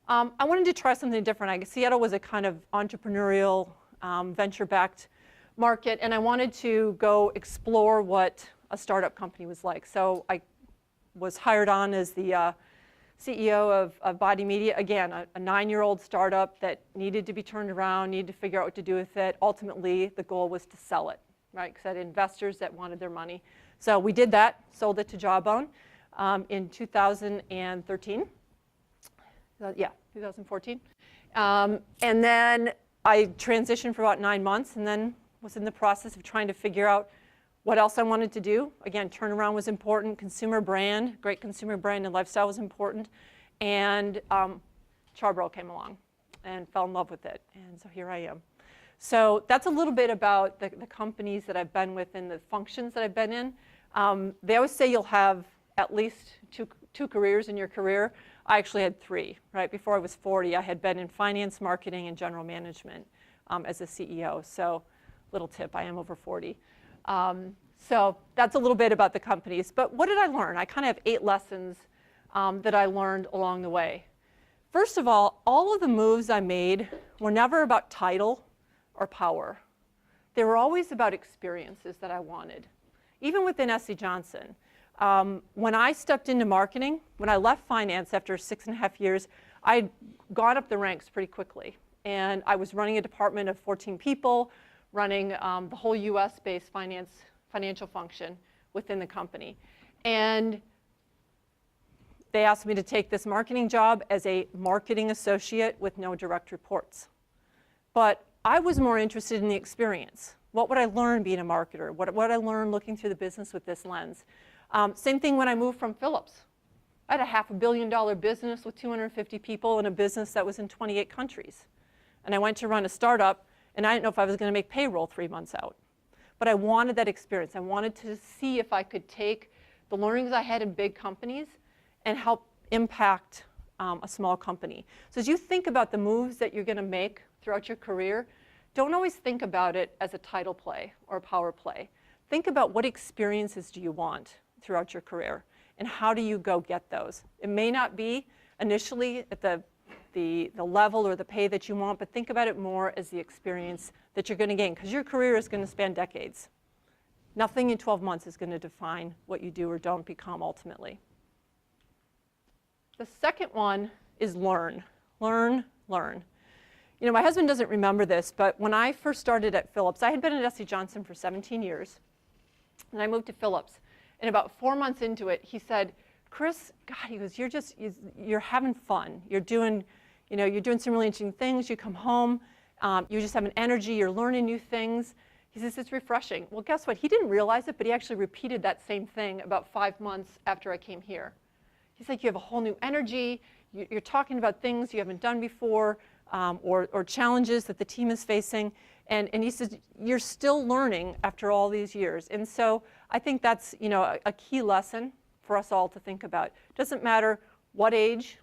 I wanted to try something different. Seattle was a kind of entrepreneurial, venture-backed market, and I wanted to go explore what a startup company was like. So I was hired on as the CEO of Body Media, again, a 9-year-old startup that needed to be turned around, needed to figure out what to do with it. Ultimately, the goal was to sell it, right? Because I had investors that wanted their money. So we did that, sold it to Jawbone in 2013. 2014. And then I transitioned for about 9 months and then was in the process of trying to figure out what else I wanted to do. Again, turnaround was important, consumer brand, great consumer brand and lifestyle was important. And Char-Broil came along and fell in love with it. And so here I am. So that's a little bit about the companies that I've been with and the functions that I've been in. They always say you'll have at least two careers in your career. I actually had 3, right? Before I was 40, I had been in finance, marketing, and general management as a CEO. So little tip, I am over 40. So that's a little bit about the companies. But what did I learn? I kind of have 8 lessons that I learned along the way. First of all of the moves I made were never about title or power. They were always about experiences that I wanted. Even within SC Johnson. When I stepped into marketing, when I left finance after 6.5 years, I'd gone up the ranks pretty quickly. And I was running a department of 14 people, running the whole US-based financial function within the company. And they asked me to take this marketing job as a marketing associate with no direct reports. But I was more interested in the experience. What would I learn being a marketer? What would I learn looking through the business with this lens? Same thing when I moved from Philips. I had a $500 million business with 250 people in a business that was in 28 countries. And I went to run a startup, and I didn't know if I was going to make payroll 3 months out. But I wanted that experience. I wanted to see if I could take the learnings I had in big companies and help impact a small company. So as you think about the moves that you're going to make throughout your career, don't always think about it as a title play or a power play. Think about what experiences do you want throughout your career and how do you go get those. It may not be initially at the level or the pay that you want, but think about it more as the experience that you're going to gain, because your career is going to span decades. Nothing in 12 months is going to define what you do or don't become ultimately. The second one is learn. Learn, learn. You know, my husband doesn't remember this, but when I first started at Philips, I had been at S.C. Johnson for 17 years, and I moved to Philips. And about 4 months into it, he said, Chris, God, he goes, you're having fun. You're doing some really interesting things. You come home, you just have an energy. You're learning new things. He says, it's refreshing. Well, guess what? He didn't realize it, but he actually repeated that same thing about 5 months after I came here. He's like, you have a whole new energy. You're talking about things you haven't done before, or challenges that the team is facing. And he says, you're still learning after all these years. And so I think that's, you know, a key lesson for us all to think about. It doesn't matter what age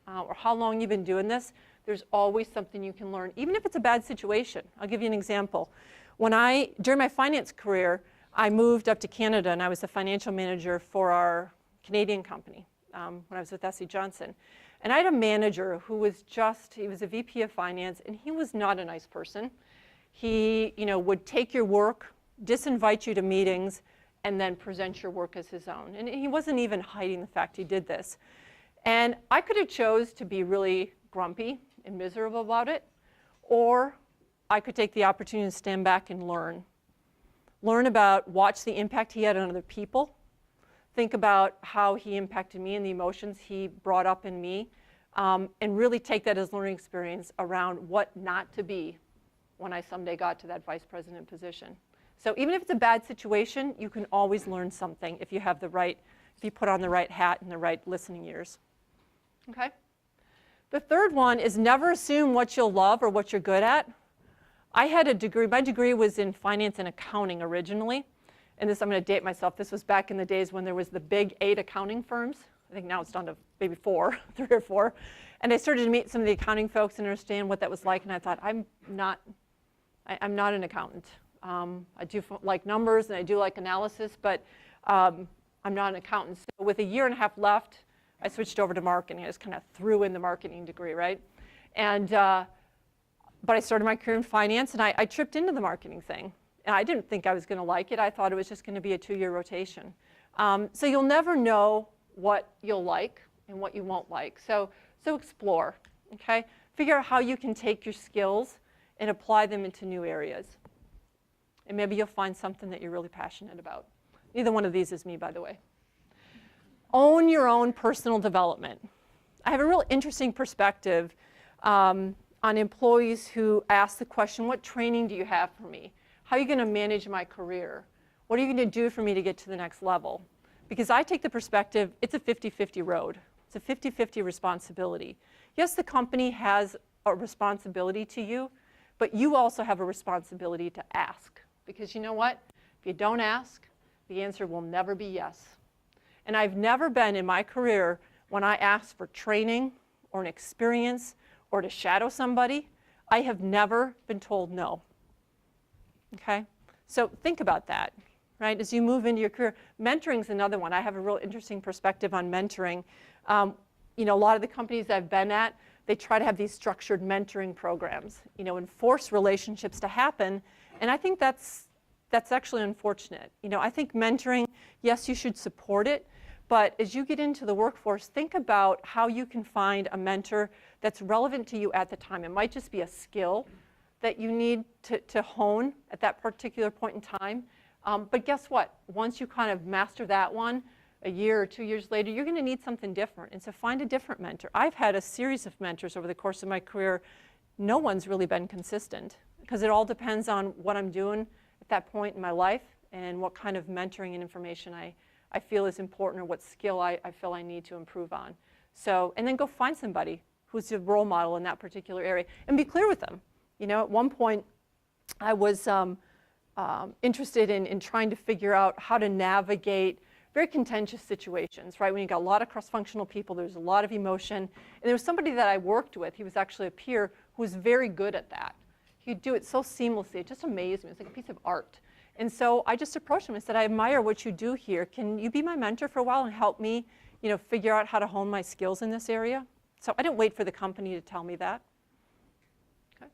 or how long you've been doing this, there's always something you can learn, even if it's a bad situation. I'll give you an example. During my finance career, I moved up to Canada and I was the financial manager for our Canadian company when I was with S.C. Johnson. And I had a manager who was he was a VP of finance, and he was not a nice person. He, you know, would take your work, disinvite you to meetings, and then present your work as his own. And he wasn't even hiding the fact he did this. And I could have chose to be really grumpy and miserable about it, or I could take the opportunity to stand back and learn. Watch the impact he had on other people, think about how he impacted me and the emotions he brought up in me, and really take that as learning experience around what not to be when I someday got to that vice president position. So even if it's a bad situation, you can always learn something if you put on the right hat and the right listening ears. Okay? The third one is never assume what you'll love or what you're good at. I had a degree, my degree was in finance and accounting originally. And this, I'm going to date myself, this was back in the days when there was the big 8 accounting firms. I think now it's down to maybe 4, 3 or 4. And I started to meet some of the accounting folks and understand what that was like. And I thought, I'm not an accountant. I do like numbers and I do like analysis, but I'm not an accountant. So with a year and a half left, I switched over to marketing. I just kind of threw in the marketing degree, right? And but I started my career in finance, and I tripped into the marketing thing. And I didn't think I was going to like it. I thought it was just going to be a 2-year rotation. So you'll never know what you'll like and what you won't like. So explore, okay? Figure out how you can take your skills and apply them into new areas. And maybe you'll find something that you're really passionate about. Neither one of these is me, by the way. Own your own personal development. I have a real interesting perspective on employees who ask the question, what training do you have for me? How are you going to manage my career? What are you going to do for me to get to the next level? Because I take the perspective, it's a 50-50 road. It's a 50-50 responsibility. Yes, the company has a responsibility to you, but you also have a responsibility to ask. Because you know what? If you don't ask, the answer will never be yes. And I've never been in my career when I asked for training or an experience or to shadow somebody, I have never been told no. Okay? So think about that, right? As you move into your career. Mentoring is another one. I have a real interesting perspective on mentoring. You know, a lot of the companies I've been at, they try to have these structured mentoring programs, you know, and force relationships to happen. And I think that's actually unfortunate. You know, I think mentoring, yes, you should support it, but as you get into the workforce, think about how you can find a mentor that's relevant to you at the time. It might just be a skill that you need to hone at that particular point in time. But guess what? Once you kind of master that one, a year or 2 years later, you're going to need something different. And so find a different mentor. I've had a series of mentors over the course of my career. No one's really been consistent because it all depends on what I'm doing at that point in my life and what kind of mentoring and information I feel is important or what skill I feel I need to improve on. So, and then go find somebody who's a role model in that particular area and be clear with them. You know, at one point I was interested in trying to figure out how to navigate very contentious situations, right? When you got a lot of cross-functional people, there's a lot of emotion. And there was somebody that I worked with, he was actually a peer, who was very good at that. He'd do it so seamlessly, it just amazed me. It was like a piece of art. And so I just approached him and said, I admire what you do here. Can you be my mentor for a while and help me, figure out how to hone my skills in this area? So I didn't wait for the company to tell me that. Okay.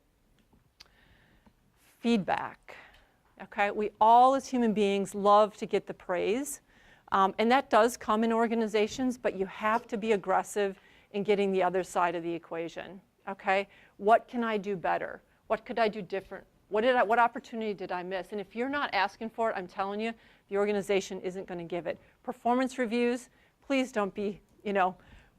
Feedback. Okay, we all as human beings love to get the praise. And that does come in organizations, but you have to be aggressive in getting the other side of the equation. Okay, what can I do better? What could I do different? What opportunity did I miss? And if you're not asking for it, I'm telling you, the organization isn't going to give it. Performance reviews, please don't be,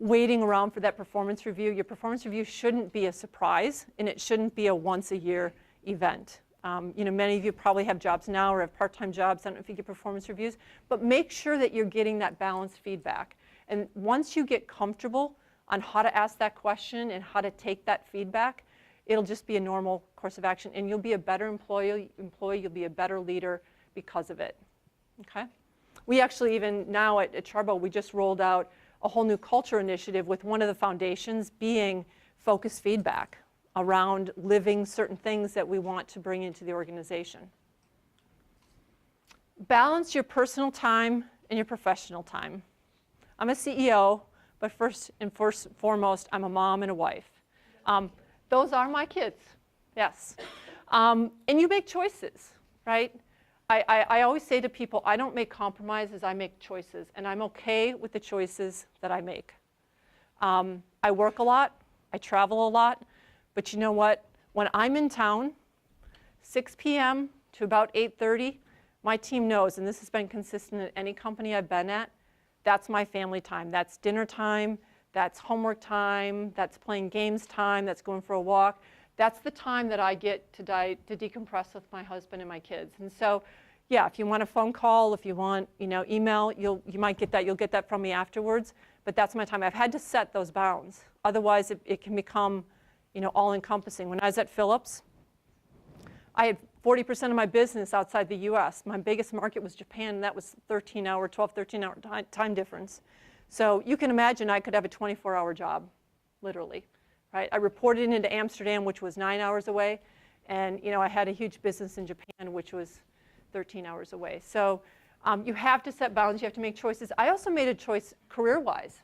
waiting around for that performance review. Your performance review shouldn't be a surprise, and it shouldn't be a once-a-year event. Many of you probably have jobs now or have part-time jobs. I don't know if you get performance reviews, but make sure that you're getting that balanced feedback. And once you get comfortable on how to ask that question and how to take that feedback, it'll just be a normal course of action, and you'll be a better employee, you'll be a better leader because of it. Okay? We actually even now at Char-Broil, we just rolled out a whole new culture initiative with one of the foundations being focused feedback around living certain things that we want to bring into the organization. Balance your personal time and your professional time. I'm a CEO, but first and foremost, I'm a mom and a wife. Those are my kids, yes. And you make choices, right? I always say to people, I don't make compromises, I make choices, and I'm okay with the choices that I make. I work a lot, I travel a lot, but you know what? When I'm in town, 6 p.m. to about 8:30, my team knows, and this has been consistent at any company I've been at, that's my family time. That's dinner time, that's homework time, that's playing games time, that's going for a walk. That's the time that I get to decompress with my husband and my kids. And so, yeah, if you want a phone call, if you want, email, you might get that. You'll get that from me afterwards. But that's my time. I've had to set those bounds. Otherwise, it can become, all-encompassing. When I was at Philips, I had 40% of my business outside the U.S. My biggest market was Japan, and that was 13-hour time difference. So you can imagine I could have a 24-hour job, literally. Right? I reported into Amsterdam, which was 9 hours away, and I had a huge business in Japan, which was 13 hours away. So you have to set bounds. You have to make choices. I also made a choice career-wise.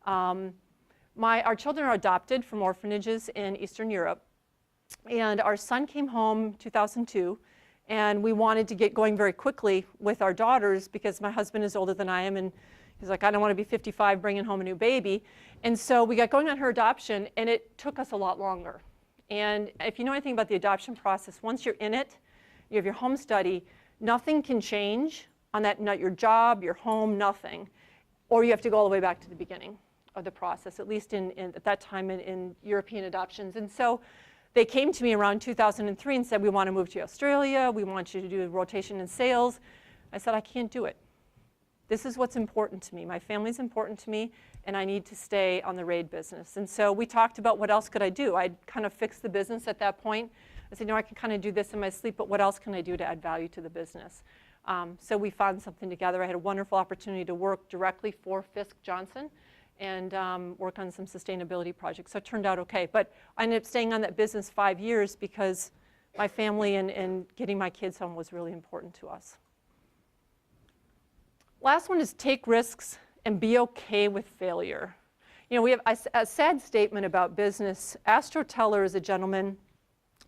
Our children are adopted from orphanages in Eastern Europe, and our son came home 2002, and we wanted to get going very quickly with our daughters because my husband is older than I am, and he's like, I don't want to be 55 bringing home a new baby. And so we got going on her adoption, and it took us a lot longer. And if you know anything about the adoption process, once you're in it, you have your home study, nothing can change on that, not your job, your home, nothing. Or you have to go all the way back to the beginning of the process, at least at that time in European adoptions. And so they came to me around 2003 and said, we want to move to Australia, we want you to do rotation in sales. I said, I can't do it. This is what's important to me. My family's important to me, and I need to stay on the RAID business. And so we talked about what else could I do. I'd kind of fixed the business at that point. I said, I can kind of do this in my sleep, but what else can I do to add value to the business? So we found something together. I had a wonderful opportunity to work directly for Fisk Johnson and work on some sustainability projects. So it turned out okay. But I ended up staying on that business 5 years because my family and getting my kids home was really important to us. Last one is take risks and be okay with failure. We have a sad statement about business. Astro Teller is a gentleman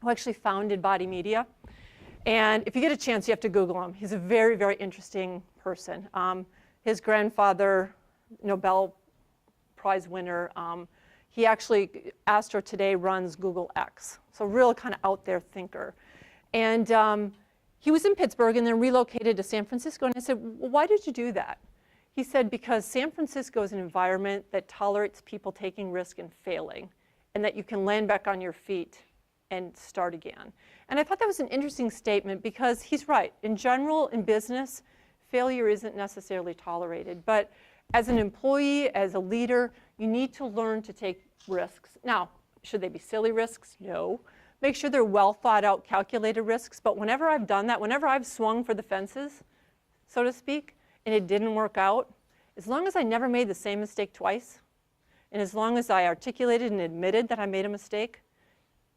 who actually founded Body Media. And if you get a chance, you have to Google him. He's a very, very interesting person. His grandfather, Nobel Prize winner, he actually, Astro today runs Google X. So real kind of out there thinker. And he was in Pittsburgh and then relocated to San Francisco. And I said, well, why did you do that? He said, because San Francisco is an environment that tolerates people taking risk and failing, and that you can land back on your feet and start again. And I thought that was an interesting statement because he's right. In general, in business, failure isn't necessarily tolerated. But as an employee, as a leader, you need to learn to take risks. Now, should they be silly risks? No. Make sure they're well thought out, calculated risks. But whenever I've done that, whenever I've swung for the fences, so to speak, and it didn't work out, as long as I never made the same mistake twice, and as long as I articulated and admitted that I made a mistake,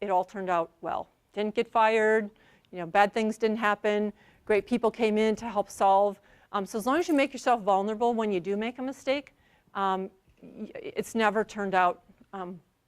it all turned out well. Didn't get fired, bad things didn't happen, great people came in to help solve. So as long as you make yourself vulnerable when you do make a mistake, it's never turned out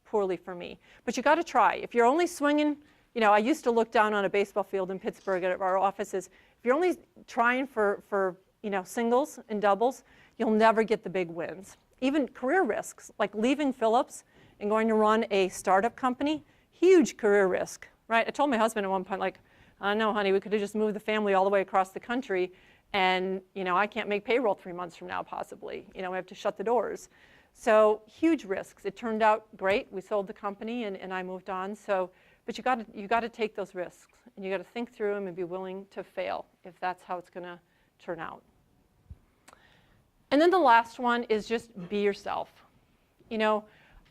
poorly for me. But you got to try. If you're only swinging, I used to look down on a baseball field in Pittsburgh at our offices. If you're only trying for singles and doubles, you'll never get the big wins. Even career risks, like leaving Philips and going to run a startup company, huge career risk, right? I told my husband at one point, like, no, honey, we could have just moved the family all the way across the country, and I can't make payroll 3 months from now, possibly. We have to shut the doors. So huge risks. It turned out great. We sold the company, and I moved on. But you got to take those risks, and you got to think through them and be willing to fail if that's how it's going to turn out. And then the last one is just be yourself.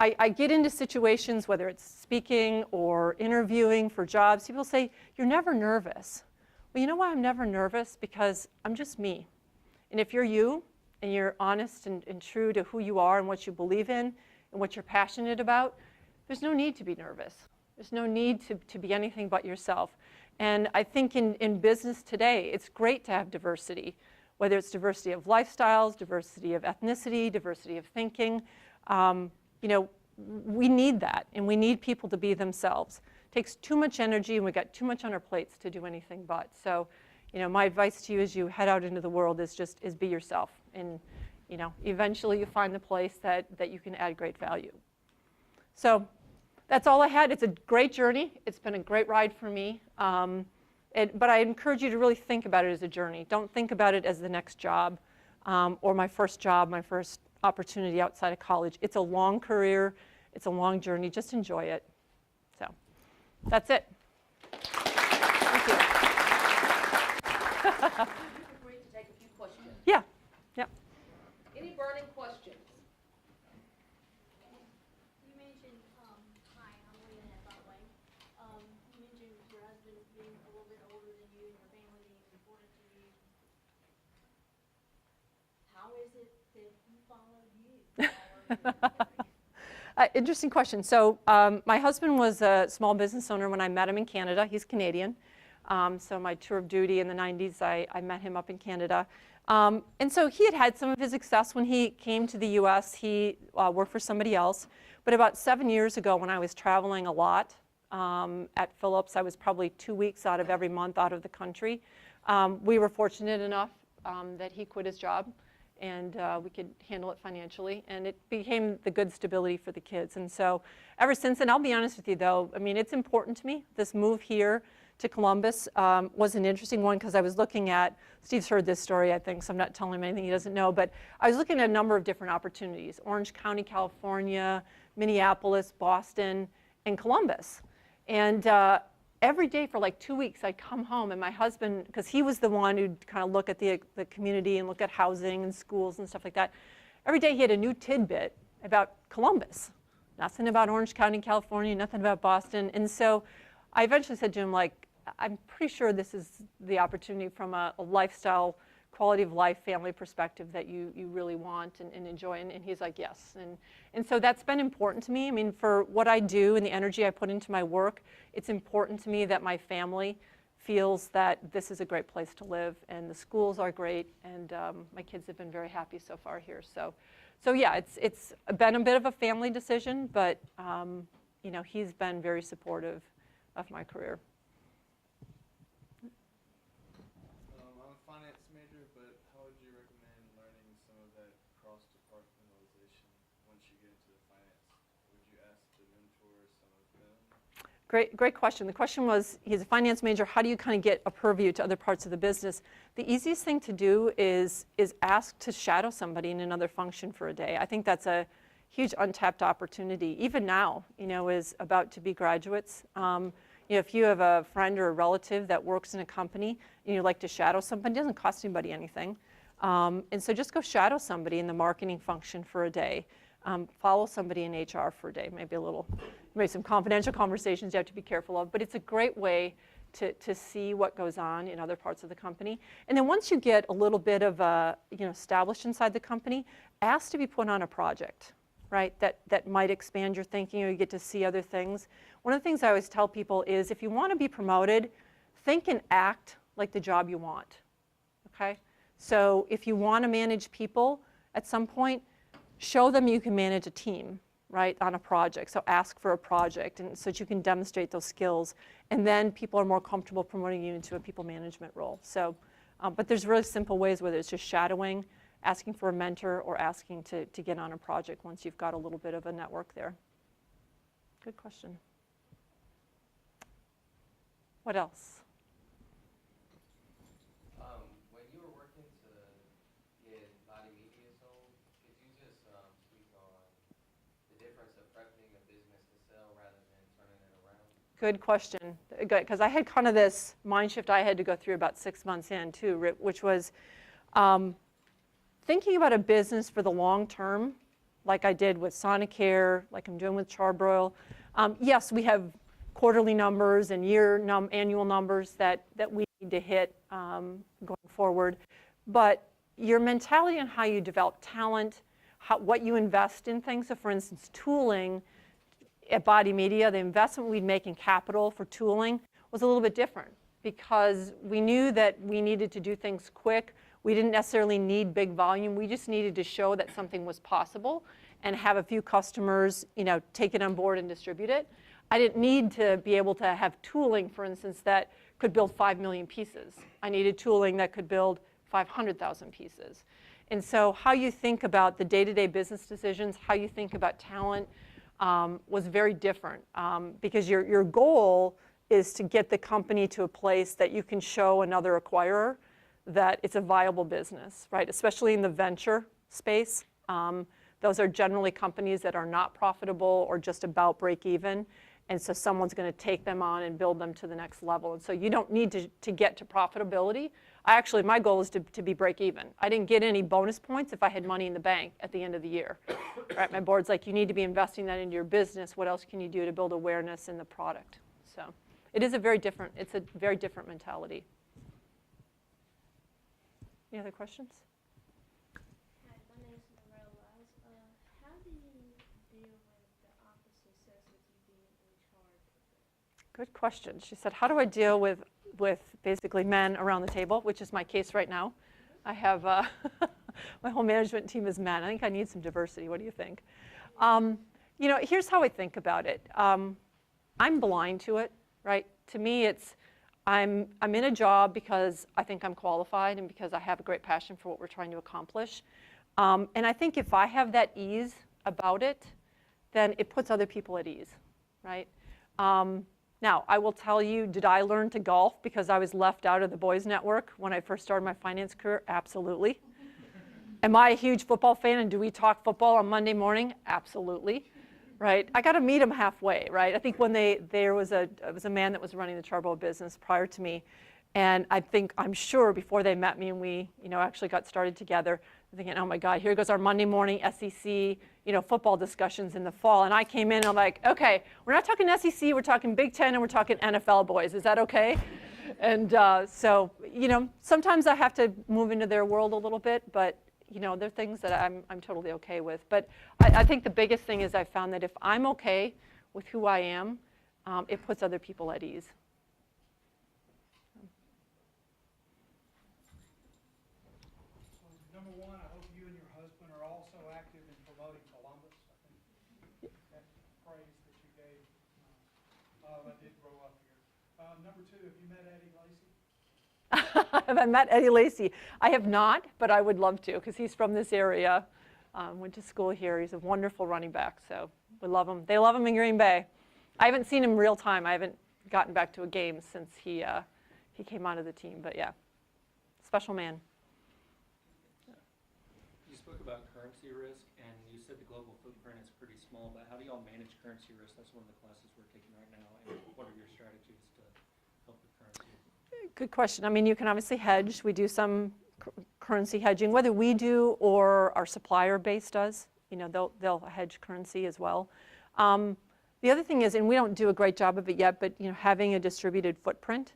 I get into situations, whether it's speaking or interviewing for jobs, people say, you're never nervous. Well, you know why I'm never nervous? Because I'm just me. And if you're you, and you're honest and true to who you are and what you believe in and what you're passionate about, there's no need to be nervous. There's no need to be anything but yourself. And I think in business today, it's great to have diversity, whether it's diversity of lifestyles, diversity of ethnicity, diversity of thinking. We need that, and we need people to be themselves. It takes too much energy, and we've got too much on our plates to do anything but. So, my advice to you as you head out into the world is be yourself. And, eventually you find the place that you can add great value. So that's all I had. It's a great journey. It's been a great ride for me. But I encourage you to really think about it as a journey. Don't think about it as the next job or my first job, my first opportunity outside of college. It's a long career. It's a long journey. Just enjoy it. So that's it. Thank you. Feel free to take a few questions. Yeah. Yeah. Any burning questions? You mentioned, hi, I'm Leanne, by the way. You mentioned your husband being a little bit older than you and your family being important to you. How is it that he followed you? Interesting question. So my husband was a small business owner when I met him in Canada. He's Canadian. So my tour of duty in the 90s, I met him up in Canada. And so he had some of his success when he came to the US. He worked for somebody else. But about 7 years ago, when I was traveling a lot at Philips, I was probably 2 weeks out of every month out of the country. We were fortunate enough that he quit his job, and we could handle it financially, and it became the good stability for the kids. And so ever since, and I'll be honest with you though, I mean, it's important to me. This move here to Columbus was an interesting one because I was looking at, Steve's heard this story, I think, so I'm not telling him anything he doesn't know, but I was looking at a number of different opportunities: Orange County, California, Minneapolis, Boston, and Columbus. And every day for like 2 weeks, I'd come home, and my husband, because he was the one who'd kind of look at the community and look at housing and schools and stuff like that, every day he had a new tidbit about Columbus. Nothing about Orange County, California, nothing about Boston. And so I eventually said to him, like, I'm pretty sure this is the opportunity from a lifestyle, quality of life, family perspective that you really want and enjoy. And he's like, yes. And so that's been important to me. I mean, for what I do and the energy I put into my work, it's important to me that my family feels that this is a great place to live, and the schools are great, and my kids have been very happy so far here. So yeah, it's been a bit of a family decision, but he's been very supportive of my career. I'm a finance major, but how would you recommend learning some of that cross-departmentalization once you get into the finance? Would you ask to mentor some of them? Great question. The question was, he's a finance major, how do you kind of get a purview to other parts of the business? The easiest thing to do is ask to shadow somebody in another function for a day. I think that's a huge untapped opportunity. Even now, is about to be graduates. If you have a friend or a relative that works in a company and you'd like to shadow somebody, it doesn't cost anybody anything. And so just go shadow somebody in the marketing function for a day. Follow somebody in HR for a day, maybe some confidential conversations you have to be careful of, but it's a great way to see what goes on in other parts of the company. And then once you get a little bit of established inside the company, ask to be put on a project, right? That might expand your thinking, or you get to see other things. One of the things I always tell people is, if you want to be promoted, think and act like the job you want. Okay? So if you want to manage people at some point, show them you can manage a team, right, on a project. So ask for a project, and so that you can demonstrate those skills. And then people are more comfortable promoting you into a people management role. So, but there's really simple ways, whether it's just shadowing, asking for a mentor, or asking to get on a project once you've got a little bit of a network there. Good question. What else? When you were working to get body media sold, could you just speak on the difference of prepping a business to sell rather than turning it around? Good question. Good, because I had kind of this mind shift I had to go through about 6 months in too, which was thinking about a business for the long term, like I did with Sonicare, like I'm doing with Char-Broil. Yes, we have quarterly numbers and annual numbers that we need to hit going forward. But your mentality on how you develop talent, what you invest in things. So for instance, tooling at Body Media, the investment we'd make in capital for tooling was a little bit different, because we knew that we needed to do things quick. We didn't necessarily need big volume. We just needed to show that something was possible and have a few customers, take it on board and distribute it. I didn't need to be able to have tooling, for instance, that could build 5 million pieces. I needed tooling that could build 500,000 pieces. And so how you think about the day-to-day business decisions, how you think about talent was very different, because your goal is to get the company to a place that you can show another acquirer that it's a viable business, right? Especially in the venture space. Those are generally companies that are not profitable or just about break even. And so someone's going to take them on and build them to the next level. And so you don't need to get to profitability. My goal is to be break even. I didn't get any bonus points if I had money in the bank at the end of the year. Right? My board's like, you need to be investing that into your business. What else can you do to build awareness in the product? So it's a very different mentality. Any other questions? Hi, my name is Morella. How do you deal with the opposite sex with you being in charge of it? Good question. She said, how do I deal with basically men around the table, which is my case right now. I have, my whole management team is men. I think I need some diversity. What do you think? Here's how I think about it. I'm blind to it, right? To me, it's, I'm in a job because I think I'm qualified and because I have a great passion for what we're trying to accomplish. And I think if I have that ease about it, then it puts other people at ease, right? Now, I will tell you, did I learn to golf because I was left out of the boys' network when I first started my finance career? Absolutely. Am I a huge football fan, and do we talk football on Monday morning? Absolutely. Right? I got to meet them halfway, right? I think when there was a man that was running the Char-Broil business prior to me, and I'm sure before they met me and we, actually got started together, thinking, oh my God, here goes our Monday morning SEC, football discussions in the fall. And I came in and I'm like, okay, we're not talking SEC, we're talking Big Ten, and we're talking NFL boys. Is that okay? And so, sometimes I have to move into their world a little bit, but there are things that I'm totally okay with. But I think the biggest thing is I found that if I'm okay with who I am, it puts other people at ease. Number one, I hope you and your husband are also active in promoting Columbus. I think that phrase that you gave, I did grow up here. Number two, have you met Eddie Lacy? Have I met Eddie Lacy? I have not, but I would love to, because he's from this area. Went to school here. He's a wonderful running back, so we love him. They love him in Green Bay. I haven't seen him real time. I haven't gotten back to a game since he came out of the team, but yeah, special man. You spoke about currency risk, and you said the global footprint is pretty small, but how do y'all manage currency risk? That's one of the classes we're taking right now, and what are your strategies to help with currency? Good question. You can obviously hedge. We do some currency hedging, whether we do or our supplier base does. They'll hedge currency as well. The other thing is, and we don't do a great job of it yet, but having a distributed footprint,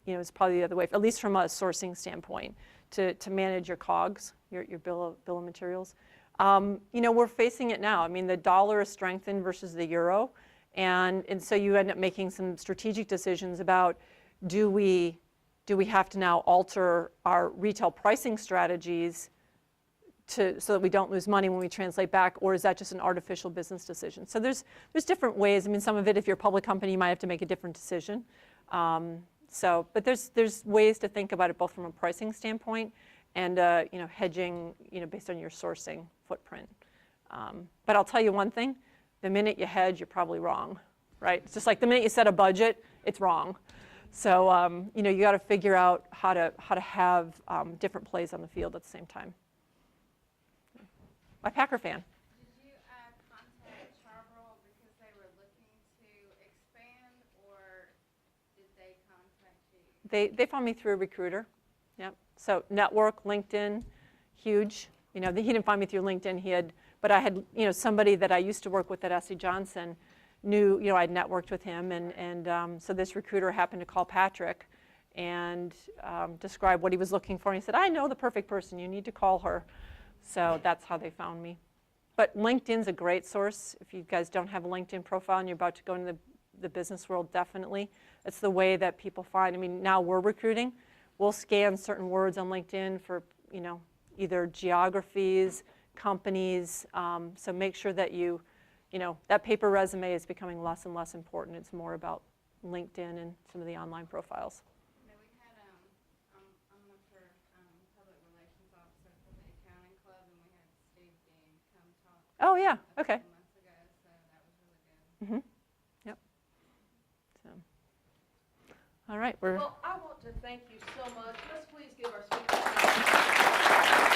is probably the other way, at least from a sourcing standpoint, to manage your COGS, your bill of materials. We're facing it now. I mean, the dollar is strengthened versus the euro, and so you end up making some strategic decisions about do we have to now alter our retail pricing strategies so that we don't lose money when we translate back, or is that just an artificial business decision? So there's different ways. I mean, some of it, if you're a public company, you might have to make a different decision. But there's ways to think about it both from a pricing standpoint and hedging based on your sourcing footprint. But I'll tell you one thing: the minute you hedge, you're probably wrong, right? It's just like the minute you set a budget, it's wrong. So you got to figure out how to have different plays on the field at the same time. A Packer fan. Did you contact Char-Broil because they were looking to expand, or did they contact you? They found me through a recruiter. Yep. So network, LinkedIn, huge. He didn't find me through LinkedIn. But I had somebody that I used to work with at S.C. Johnson knew I'd networked with him, and so this recruiter happened to call Patrick and describe what he was looking for. And he said, "I know the perfect person. You need to call her." So that's how they found me. But LinkedIn's a great source. If you guys don't have a LinkedIn profile and you're about to go into the business world, definitely. It's the way that people find. I mean, now we're recruiting. We'll scan certain words on LinkedIn for, either geographies, companies. So make sure that that paper resume is becoming less and less important. It's more about LinkedIn and some of the online profiles. We had, I'm with her public relations officer for the accounting club, and we had Steve Dean come talk. Oh, yeah, okay. A couple months ago, so that was really good. Yep. So, all right, we're. Well, I want to thank you so much. Let's please give our speakers.